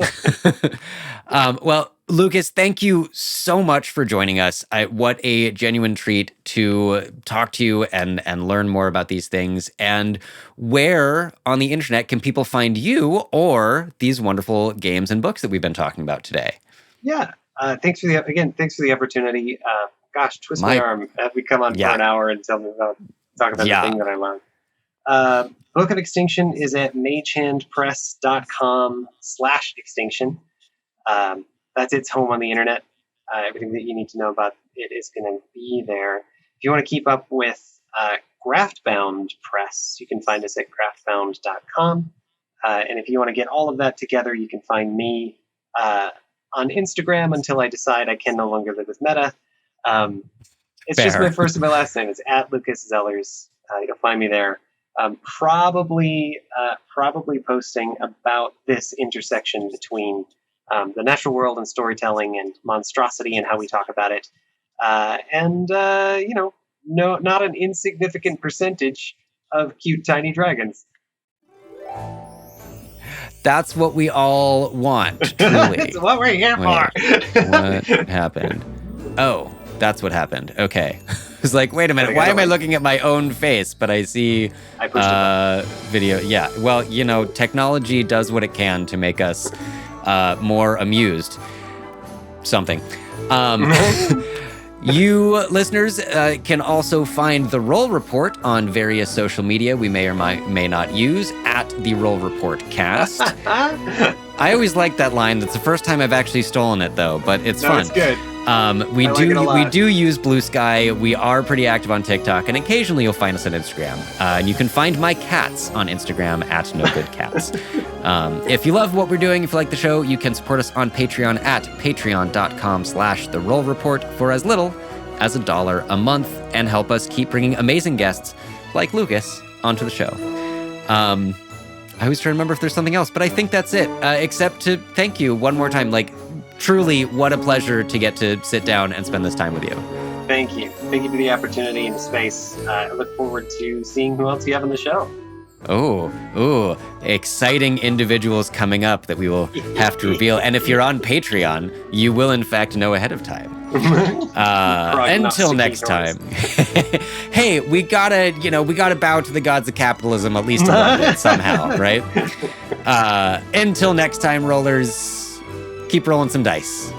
Speaker 1: Well, Lucas, thank you so much for joining us. What a genuine treat to talk to you and learn more about these things. And where on the internet can people find you or these wonderful games and books that we've been talking about today?
Speaker 2: Yeah. Thanks for the opportunity. Gosh, twist my arm. Have we come on for an hour and talk about the thing that I love. Book of Extinction is at magehandpress.com/extinction. That's its home on the internet. Everything that you need to know about it is going to be there. If you want to keep up with Graftbound Press, you can find us at graftbound.com. And if you want to get all of that together, you can find me on Instagram until I decide I can no longer live with Meta. It's just my first and my last name. It's at LUCAS ZELLERS. You'll find me there. Probably posting about this intersection between the natural world and storytelling and monstrosity and how we talk about it. Not an insignificant percentage of cute tiny dragons.
Speaker 1: That's what we all want, truly.
Speaker 2: That's what we're here for.
Speaker 1: What happened? Oh, that's what happened. Okay. was like, wait a minute, why am I looking at my own face? But I see
Speaker 2: I pushed it.
Speaker 1: video. Yeah, well, technology does what it can to make us more amused. Something. You listeners can also find the Roll Report on various social media we may or may not use at the Roll Report Cast. I always like that line. That's the first time I've actually stolen it, though, but it's fun.
Speaker 2: It's good.
Speaker 1: We do use Blue Sky. We are pretty active on TikTok, and occasionally you'll find us on Instagram. And you can find my cats on Instagram at NoGoodCats. If you love what we're doing, if you like the show, you can support us on Patreon at patreon.com/The Roll Report for as little as $1 a month, and help us keep bringing amazing guests like Lucas onto the show. I always try to remember if there's something else, but I think that's it. Except to thank you one more time. Truly, what a pleasure to get to sit down and spend this time with you.
Speaker 2: Thank you. Thank you for the opportunity and space. I look forward to seeing who else you have on the show.
Speaker 1: Oh, exciting individuals coming up that we will have to reveal. And if you're on Patreon, you will in fact know ahead of time. Until next time. Hey, we gotta bow to the gods of capitalism at least a little bit somehow, right? Until next time, rollers, keep rolling some dice.